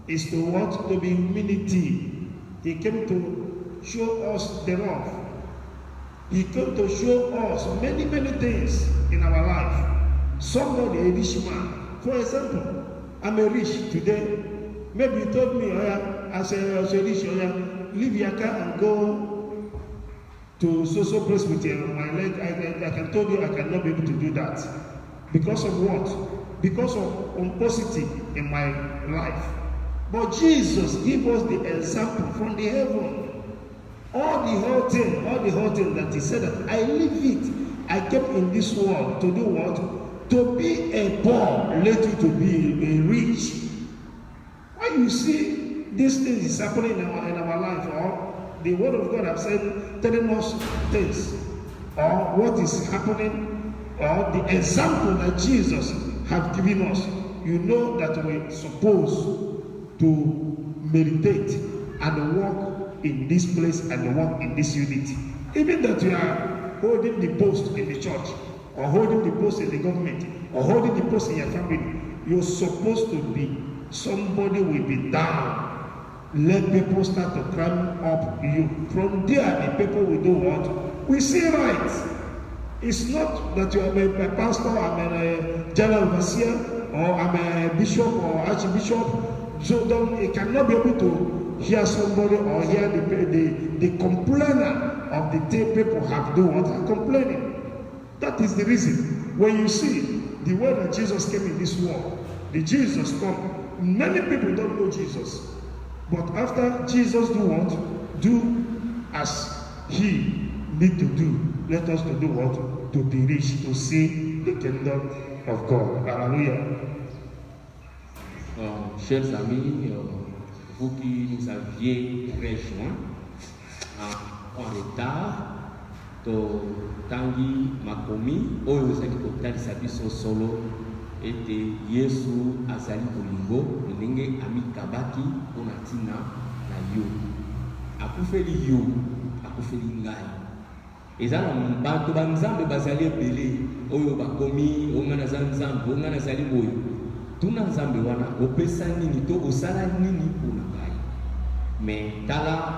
is to what? To be humility. He came to show us the love. He came to show us many, many things in our life. Somebody, a rich man. For example, I'm a rich today. Maybe you told me, as a rich, leave your car and go to so place with my leg. I can tell you I cannot be able to do that. Because of what? Because of pomposity in my life. But Jesus gave us the example from the heaven. All the whole thing that he said that I live it. I came in this world to do what? To be a poor, let you to be a rich. When you see these things is happening in our life, or the word of God has said, telling us things, or what is happening, or the example that Jesus have given us, you know that we're supposed to meditate and walk in this place and walk in this unity. Even that you are holding the post in the church, or holding the post in the government, or holding the post in your family, you're supposed to be somebody will be down. Let people start to climb up you. From there, the people will do what? We see right. It's not that you are a pastor, I'm a general overseer, or I'm a bishop or archbishop. So you cannot be able to hear somebody or hear the complainer of the thing people have do what are complaining. That is the reason. When you see the way that Jesus came in this world, the Jesus come, many people don't know Jesus. But after Jesus do what? Do as he need to do. Let us to do what? To be rich, to see the kingdom of God. Hallelujah. Chers amis, vous qui nous aviez rejoints en retard, to tangi makomi oyo ezali kotalisa biso solo ete Yesu azali bolingo ndenge amikabaki mpona ntina na yo, akufeli yo, akufeli ngai. Eza na bato banzambe bazali ebele oyo bakomi onga naza nzambe, onga nazali boyo. Tuna nzambe wana opesa nini to osala nini mpona ngai. Me tala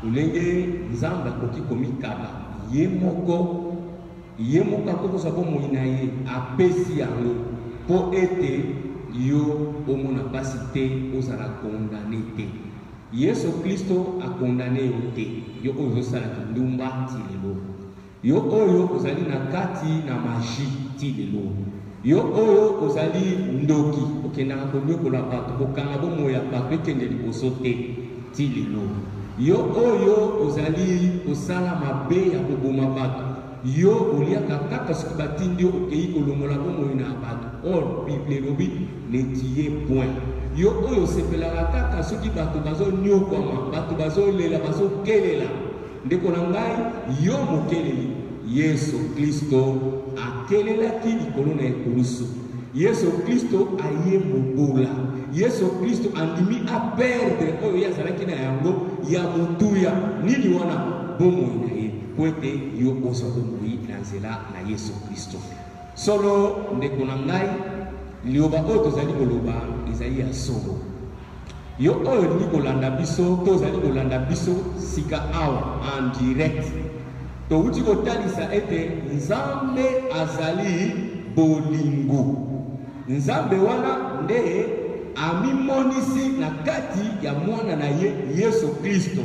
ulenge nzambe akoki komikaba ye moko akokosa bomoi na ye apesi yango po ete yo omona pasi te ozala kondane te. Yesu Kristo akondane yo te, yo oyo osalaki ndumba ti lelo, yo oyo ozali na kati na maji ti lelo, yo oyo ozali ndoki okendaka konyokola bato kokanga bomoi ya bato ekende liboso te ti lelo. yo oyo ozali kosala mabe ya koboma bato, yo oliaka kaka soki batindi okei kolongola bomoi na bato. Or Bible elobi ne tuez point. Yo oyo osepelaka kaka soki bato bazonyokwama, bato bazolela, bazokelela. Ndeko na ngai, yo mokeleli Yesu Kristo akelelaki likolo na ekulusu. Yesu Kristo aye mobola. Yesu Kristo andimi a perdre oyo yazalaki na yango ya motuya. Nini wana bomoi na ye po ete yo ozwa bomoi na nzela na Yesu Kristo. Solo ndeko na ngai, liloba oyo tozali koloba ezali ya solo. Yo oyo lingi kolanda biso, tozali kolanda biso sika awa en direct. Touti kotalisa ete Nzambe azali bolingo. Nzambe wana nde amimonisi na kati ya mwana na ye Yesu Kristo.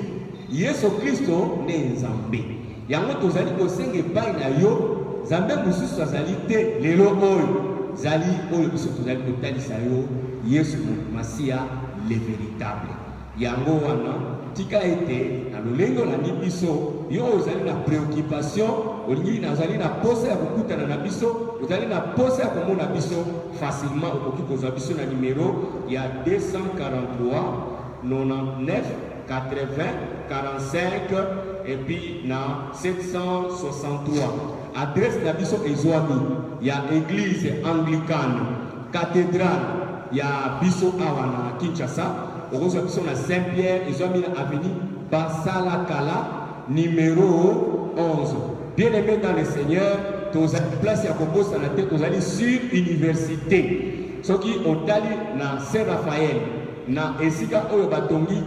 Yesu Kristo nde Nzambe. Yango tozali kosenga epai na yo, Nzambe mosusu azali te lelo oyo. Zali oyo biso tozali kotalisa yo Yesu Masia le véritable. Yango wana tika ete na lolengo na biso yo ozali na préoccupation, olingi nazali na posa ya kokutana na biso, ozali na posa ya komona biso facilement, okoki kozwa biso na numéro ya 243 99 80 45 et puis na 763. Adresse na biso ezwami ya église anglicane cathédrale ya biso awa na Kinshasa. Okozwa biso na Saint-Pierre, ezwami na avenue Basala Kala numéro 11. Bien aimé dans le Seigneur, tozali place ya kobosa na te, tozali sur université. Soki otali na Saint-Raphaël na esika oyo batongi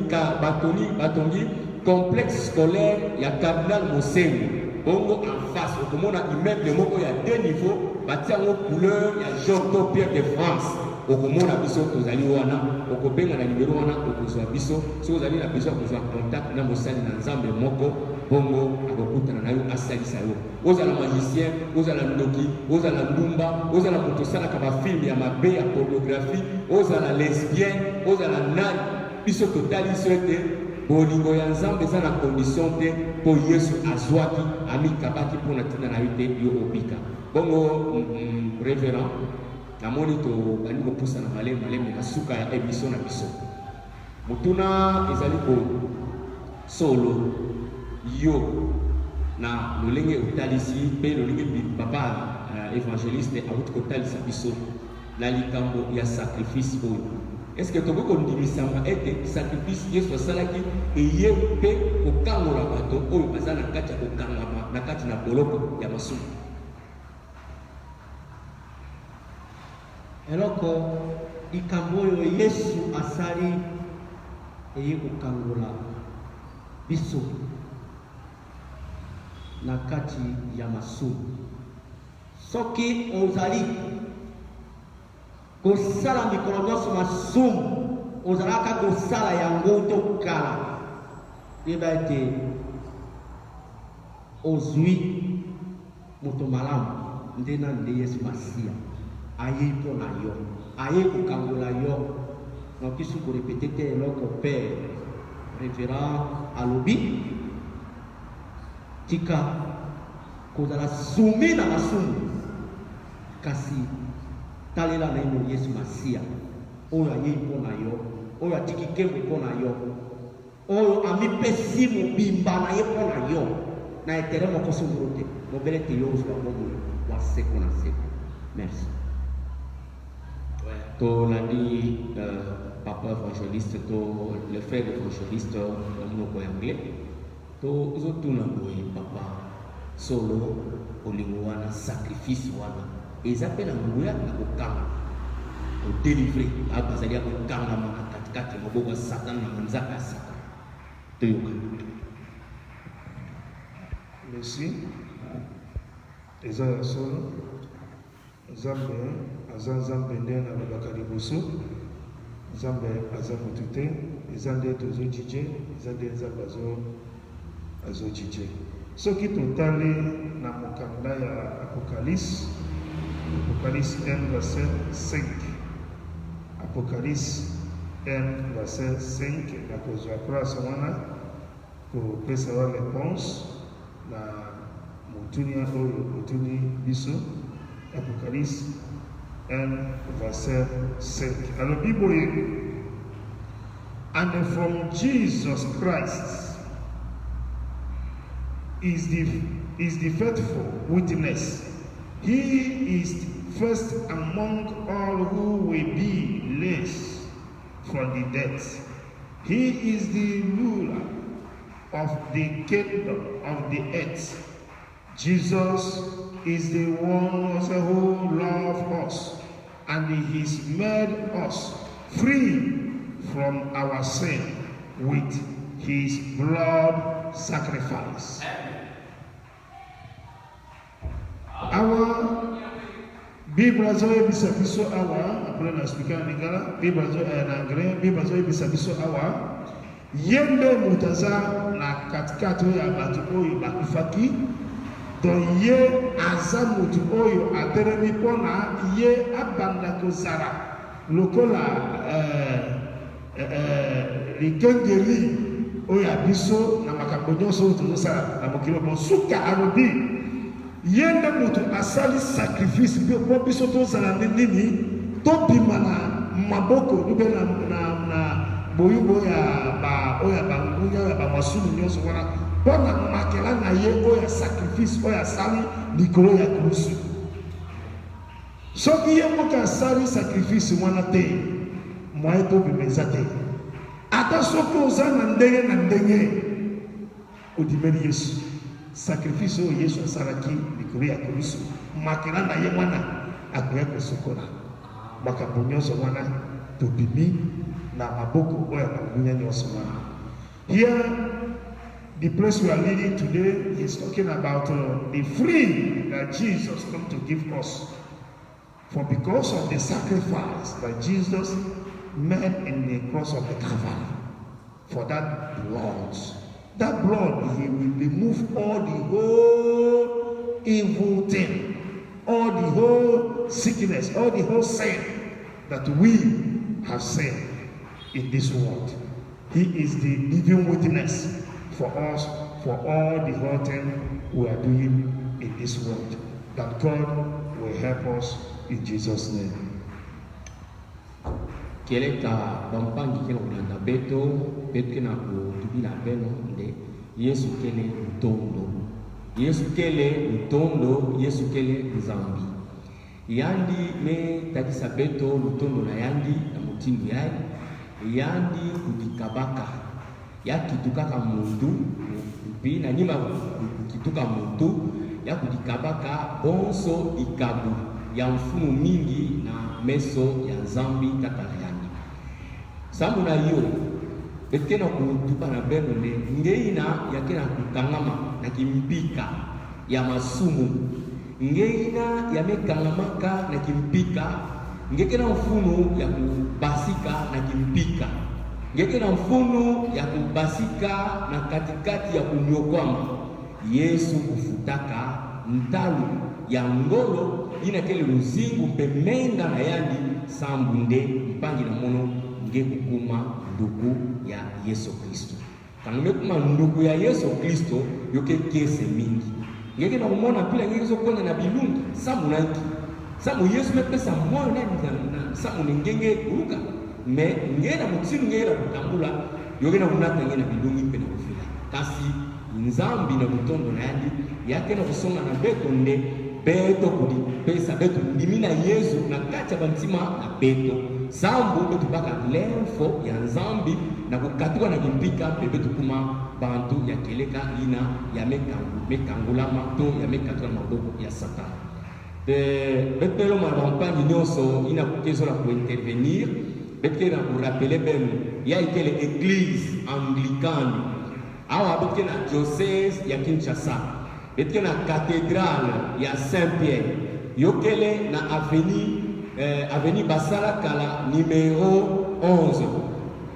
complexe scolaire ya Cardinal Mosengo. Bongo en face, okomona immeuble moko ya 2 niveaux, bati yango couleur ya Jordan Pierre de France. Okomona biso tozali wana, okobenga na numéro wana okozwa biso. So ozali na besoin kozwa contact na mosali na Nzambe moko, bongo akokutana na yo asalisa yo. Ozala magicien, ozala ndoki, ozala ndumba, ozala moto osalaka bafilme ya mabe ya pornographie, ozala lesbienne, ozala nani, biso totali so ete bolingo ya Nzambe eza na condition te po Yesu azwaki amikabaki mpona ntina na yo te yo obika. Bongo révérend namoni to bandi kopusa na maleme na suka ya émission na biso. Mutuna ezali ko solo yo na lolenge otalisi pe lolenge papa évangéliste awuti kotalisa biso na likambo ya sacrifice oyo. Est-ce que tokoki kondimisanga ete sacrifice Yesu asalaki eye mpe kokangola bato oyo baza na kati ya kokangama na kati na boloko ya masumu? eloko likambo oyo Yesu asali eye kokangola biso na kati ya masumu. Soki ozali kosala mikolo nyonso masumu, ozalaka kosala yango tokala, yeba ete ozwi moto malamu nde na nde Yesu Masia aye mpo na yo, aye kokangola yo. Nakoki su korepete te eloko père révérend alobi, tika kozala sumi na masumu, kasi talela na ino Yesu Masia oyo aye mpo na yo, oyo atiki nkembo mpo na yo, oyo amipesi mobimba na ye mpo na yo na etere moko songolo te, mobele te yo ozwa bomoi wa seko na seko. Merci. Tolandi papa évangéliste to le frère évangéliste na monoko ya anglais to ozotuna boye papa solo olingo wana sacrifice wana eza mpe na nguya na kokanga kodélivre bazali ya kokangama na katikati ya maboko ya Satan na manzaka ya Satan. Toyoka. Merci. Eza ya solo Nzambe aza Nzambe nde nalobaka liboso, Nzambe aza motu te, eza nde tozojije, eza nde Nzambe azojije. Soki totali na mokanda ya Apocalypse 1 verset 5, Apocalypse 1 verset 5, nakozwa place wana kopesa wa réponse na motuni oyo motuni biso. Apocalypse 1 verset 5. Alors Bible est, and from Jesus Christ is the faithful witness. He is first among all who will be raised from the dead. He is the ruler of the kingdom of the earth. Jesus is the one who loves us, and He has made us free from our sin with His blood sacrifice. Our Bible zoe bisabiso awa, après na expliquer en lingala, Bible zoe en anglais, Bible zoe bisabiso awa, yende mutaza na katikati ya batu oyo bakufaki, don ye aza mutu oyo ateremi pona ye abanda kozara lokola likengeli oyo abiso na makambo nyonso oyo tozosala na mokili mosuka alobi yende mutu asali sacrifice mpo biso tozala nini tobima na maboko nube na boyubo ya bangunya ya bamasulu nyonso wana pona makela na ye oya sacrifice oya sali likolo ya krusu. Soki ye moka sali sacrifice wana te moye tobimeza te. Ata soki oza na ndenge odimeli Yesu sacrifice oyo Yesu asalaki likolo ya krusu makela na ye wana akoya kosokola makambo nyonso wana tobimi na maboko oya bangunya nyonso wana. Here the place we are leading today is talking about the freedom that Jesus come to give us. For because of the sacrifice that Jesus made in the cross of the Calvary, for that blood, He will remove all the whole evil thing, all the whole sickness, all the whole sin that we have sinned in this world. He is the living witness for us, for all the whole thing we are doing in this world. That God will help us in Jesus' name. Keleka bampangi kena ulanda beto kena kutubila beno nde Yesu kele utondo. Yesu kele utondo, Yesu kele nzambi. Yandi me takisa beto utondo na yandi na mutindi yandi kudikabaka. Ya kitukaka muntu mpi na nima kituka muntu ya kudikabaka bonso ikabu ya mfumu mingi na meso ya zambi kaka yani sambu na yo betena kutupa na beno ne ngeina yakena kukangama na kimpika ya masumu ngeina ya mekangamaka na kimpika ngekena mfumu ya kubasika na kimpika ngeke na mfuno ya kubasika na katikati ya kunyokwama Yesu kufutaka ntalu ya ngolo ina kele luzingu mpemenda na yandi sambunde mpangi na mono nge kukuma ndugu ya Yesu Kristo. Kanume kuma ndugu ya Yesu Kristo yoke kese mingi. Ngeke na umona pila ngeke so kone na bilungi samu nanki. Samu Yesu mepesa mwana na samu ngenge kuruka. Me ngena mutinu ngera kutambula yogena kunata ngena bilungi pena kufila kasi nzambi na butondo na yandi yake na kusonga na beto nde beto kudi pesa beto ndimina Yesu na kacha bantima na beto sambu beto baka lefo ya nzambi na kukatuka na kimpika beto kuma bantu ya keleka ina ya mekangulama to ya mekatuka maboko ya Satan beto lo mabampangi nyonso ina kukezo la intervenir. Betke na pour rappeler ben il y a été l'église anglicane awa betke na diocèse ya Kinshasa betke na cathédrale ya Saint-Pierre yokele na avenue Basala Kala numéro 11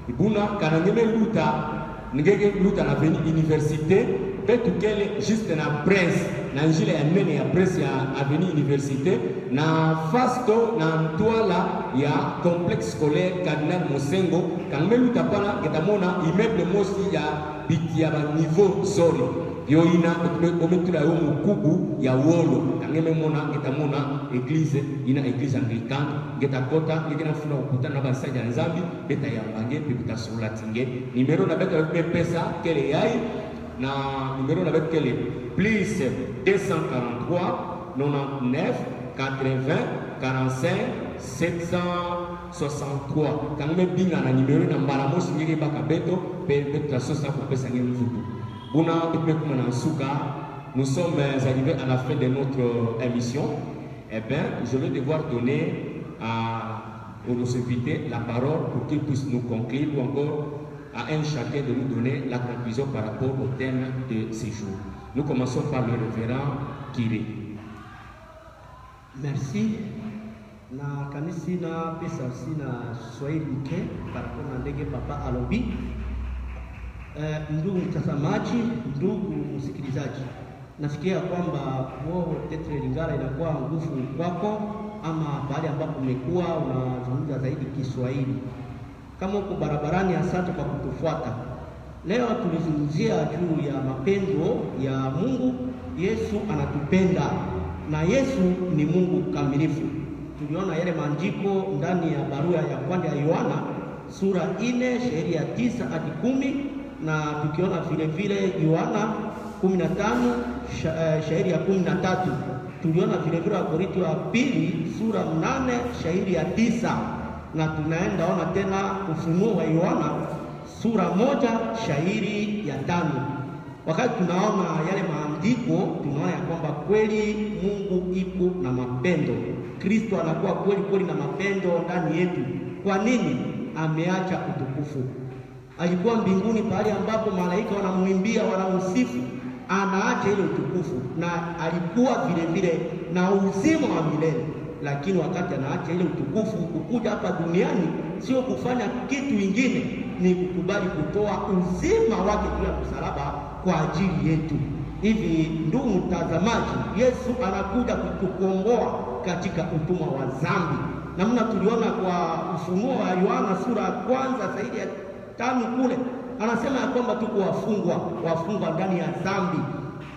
ibuna kana ngeme luta ngeke luta na avenue université betukele juste na presse na njila ya nene ya presse ya avenue université na fasto na ntwala ya complexe scolaire Cardinal Mosengo kangmelu tapana ketamona immeuble mosi ya biti ya niveau sori yo ina ometula yo mukubu ya wolo kangeme mona ketamona église ina église anglicane ketakota ngena funa ukutana na basajja nzambi beta ya bange pepita sula tinge numero na beta pesa kele yai na numero na beta kele plus 243 99 80 45 763 kangeme binga na numero na mbaramosi ngeke bakabeto pepita sosa kopesa ngene futu buna epekuma na suka. Nous sommes arrivés à la fin de notre émission. Eh bien, je vais devoir donner aux invités la parole pour qu'ils puissent nous conclure ou encore à un chacun de nous donner la conclusion par rapport au thème de ce jour. Nous commençons par le révérend Kiri. Merci. Na kanisi na pesa sina Swahili mke para kuna ndege papa alobi. Ndugu mtazamaji, ndugu msikilizaji, nafikiria kwamba wao Tetre Lingala inakuwa nguvu kwako ama pale ambapo umekuwa unazungumza zaidi Kiswahili. Kama uko barabarani, asante kwa kutufuata. Leo tulizungumzia juu ya mapendo ya Mungu. Yesu anatupenda na Yesu ni Mungu kamilifu. Tuliona yale maandiko ndani ya barua ya kwanza ya Yohana sura 4 shairi ya 9 hadi 10 na tukiona vile vile Yohana 15 shairi ya 13. Tuliona vile vile Wakorintho wa pili sura 8 shairi ya 9 na tunaenda ona tena Ufunuo wa Yohana sura 1 shairi ya 5. Wakati tunaona yale maandiko tunaona ya kwamba kweli Mungu ipo na mapendo. Kristo anakuwa kweli kweli na mapendo ndani yetu. Kwa nini? Ameacha utukufu. Alikuwa mbinguni pale ambapo malaika wanamuimbia, wanamsifu, anaacha ile utukufu, na alikuwa vile vile na uzima wa milele. Lakini wakati anaacha ile utukufu kukuja hapa duniani, sio kufanya kitu kingine, ni kukubali kutoa uzima wake juu ya msalaba kwa ajili yetu. Hivi ndugu mtazamaji, Yesu anakuja kutukomboa katika utumwa wa dhambi. Namna tuliona kwa Ufunuo wa Yohana sura ya 1 zaidi ya 5 kule, anasema ya kwamba tuko wafungwa ndani ya dhambi.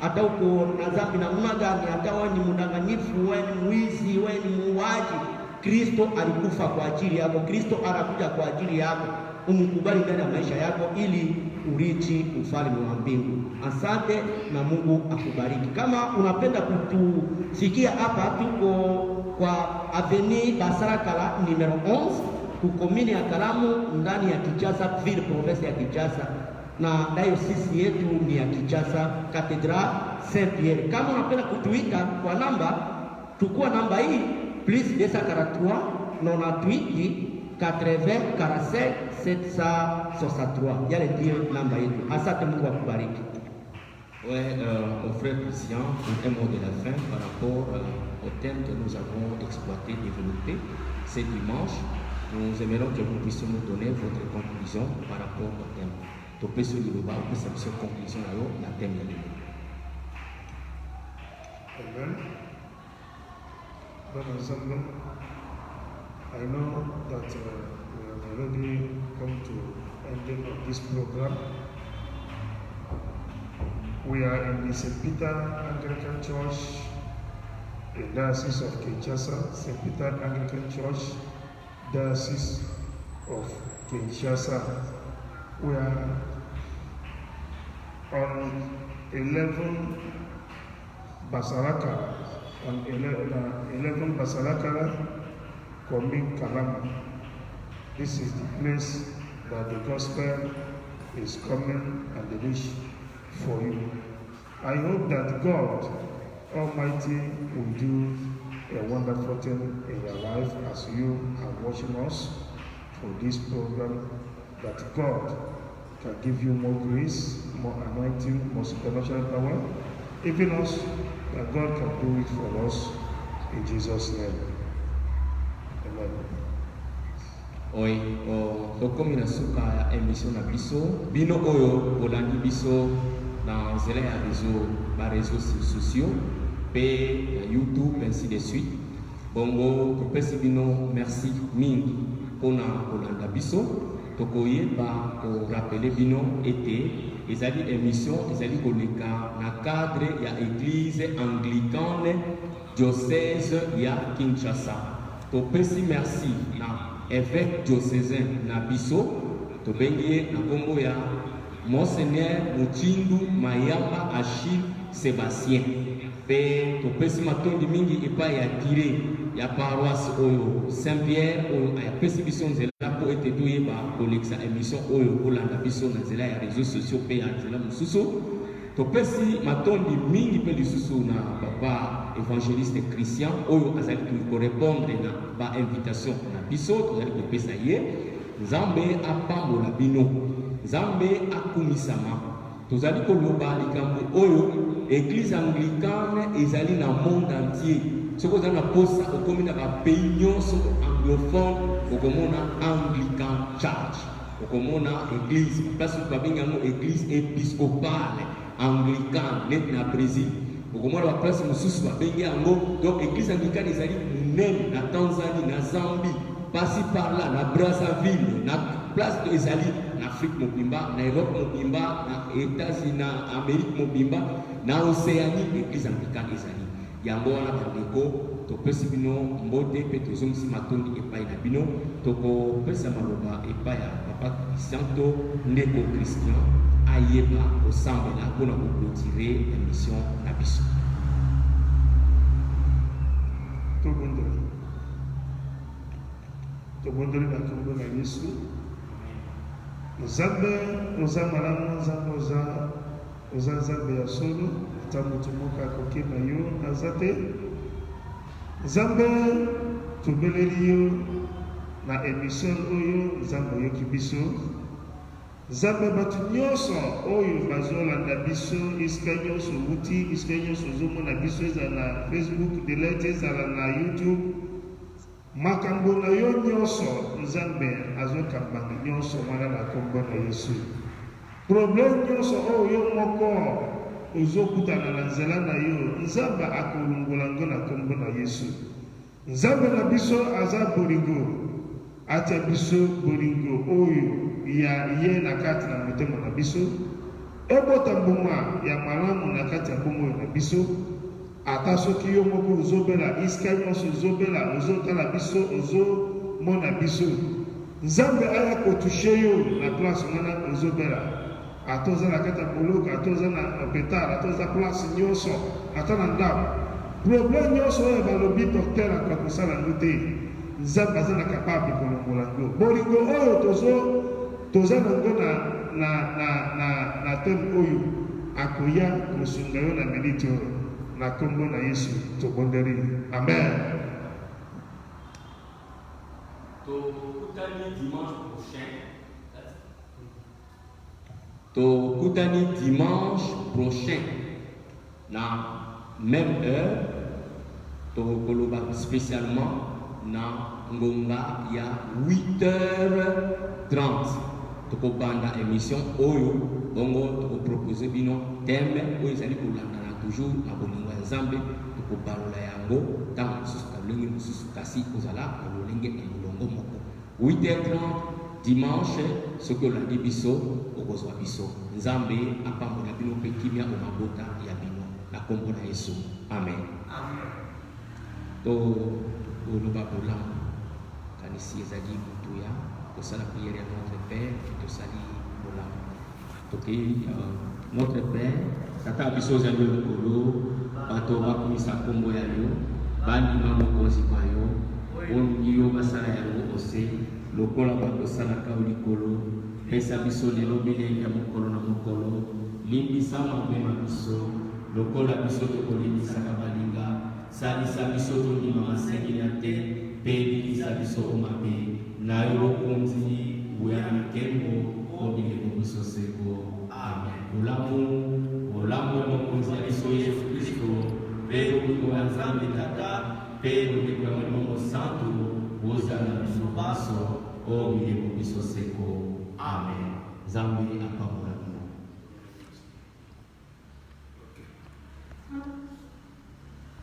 Hata uko na dhambi namna gani, hata wewe ni mdanganyifu, wewe ni mwizi, wewe ni muuaji, Kristo alikufa kwa ajili yako. Kristo anakuja kwa ajili yako. Umkubali ndani ya maisha yako ili urithi ufalme wa mbingu. Asante na Mungu akubariki. Kama unapenda kutusikia hapa, tuko kwa Avenue Basarakala numero 11 kukomini ya Kalamu ndani ya Kinshasa ville province ya Kinshasa, na diocese yetu ni ya Kinshasa Cathedral Saint Pierre. Kama unapenda kutuita kwa namba, tukua namba hii plus 243 98 80 45 763. Yale ndio namba yetu. Asante, Mungu akubariki. Ouais, mon frère Christian, un mot de la fin par rapport au thème que nous avons exploité, développé ce dimanche. Nous aimerions que vous puissiez nous donner votre conclusion par rapport au thème. Tu peux se lever, tu peux se conclusion à la thème. Amen. Brother Zambon, I know that we have already come to ending of this program. We are in the St. Peter Anglican Church, the Diocese of Kinshasa, St. Peter Anglican Church, Diocese of Kinshasa. We are on 11 Basaraka, on 11 Basaraka, Commune Kalama. This is the place that the gospel is coming and reach for you. I hope that God Almighty will do a wonderful thing in your life as you are watching us for this program, that God can give you more grace, more anointing, more supernatural power, even us, that God can do it for us in Jesus' name. Amen. Oui, tokomi na suka ya émission na biso bino oyo bolandi biso dans les réseaux sociaux, YouTube, ainsi de suite. Bongo, merci mingi pour la biso. Tokoye ba pour rappeler bino été ezali émission ezali koleka na cadre ya église anglicane diocèse ya Kinshasa. Topesi merci na évêque diocésain na biso tobengi na kombo ya Monseigneur Muchindu Mayamba Achille Sébastien. Pe topesi matondi mingi epai ya tiré ya paroisse oyo Saint-Pierre oyo ayapesi biso nzela po ete toyeba kolekisa émission oyo kolanda biso na nzela ya réseaux sociaux pe ya nzela mosusu. Topesi matondi mingi pe lisusu na papa évangéliste Christian oyo azali korépondre na ba invitation na biso tozali kopesa ye. Nzambe apambola bino, Nzambe akumisama. Tozali koloba likambo oyo église anglicane ezali na monde entier. Ce que na posa okomi na ba pays nyonso anglophone okomona Anglican Church, okomona église place babenga ngo église épiscopale anglicane net na Brésil, okomona ba place mosusu babenga yango donc église anglicane ezali munene na Tanzanie, na Zambie, pasi par là na Brazzaville, na place de ezali na Afrique mobimba, na Europe mobimba, na États-Unis, na Amérique mobimba, na Océanie église anglicane ezali. Yango wana bandeko topesi bino mbote pe tozongisi matondi epai na bino tokopesa maloba epai ya papa Santo ndeko Christian ayeba kosambela mpona koklotire émission na biso. Tobondoli na kombo na Yesu. Nzambe oza malamu, Nzambe oza Nzambe ya solo. Moto moko akoki na yo aza te. Nzambe tobeleli yo na émission oyo Nzambe oyoki biso. Nzambe bato nyonso oyo bazolanda biso esika nyonso wuti esika nyonso ozomona biso ezala na Facebook delete ezala na YouTube makambo na yo nyonso Nzambe azokambanga nyonso wana na kombo na Yesu. Problème nyonso oyo yo moko ozokutana na nzela na yo Nzambe akolongola ngo na kombo na Yesu. Nzambe na biso aza bolingo atia biso bolingo oyo ya ye na kati na motema na biso ebota mbuma ya malamu na kati ya bomo na biso ata soki yo moko ozobela iska nyonso ozobela ozotala biso ozomona biso Nzambe aya kotushe yo na place wana ozobela ata oza na kati ya boloko ata oza na hôpital ata oza place nyonso ata na ndako problème nyonso oyo balobi docteur akoka kosala yango te Nzambe aza na capable kolongola yango bolingo oyo toza nango na teme oyo akoya kosunga yo na minute oyo na kombo na Yesu tobondeli amen. Tokutani dimanche prochain na même heure tokoloba spécialement na ngonga ya 8h30 tokobanda émission oyo bongo tokoproposer bino thème oyo ezali kolandana toujours na bolingo ya Nzambe tokobalola yango ntango mosusu na lolenge mosusu kasi kozala na lolenge ya molongo moko 8h30 dimanche soki olandi biso okozwa biso. Nzambe apambola bino mpe kimia o mabota ya bino na kombo na Yesu amen. To oloba bolamu kanisi ezali motuya tosala prière ya notre Père tosali bolamu tokei notre Père tata biso ozali likolo bato bakomisa kombo ya yo bandima mokonzi na yo olingi yo basala yango ose lokola bakosalaka likolo pesa biso lelo bilenge ya mokolo na mokolo limbisa mabe na biso lokola biso tokolimbisaka balinga salisa biso tondima masengeli te mpe bilisa biso omabe na yo mokonzi buya na nkembo obileko biso seko amen. Olamu ya mokonzi ya biso Yesu Kristo mpe lobiko ya Nzambe Tata mpe lobiko ya Molimo Santu bozala biso obileko biso seko amen. Nzambe apambola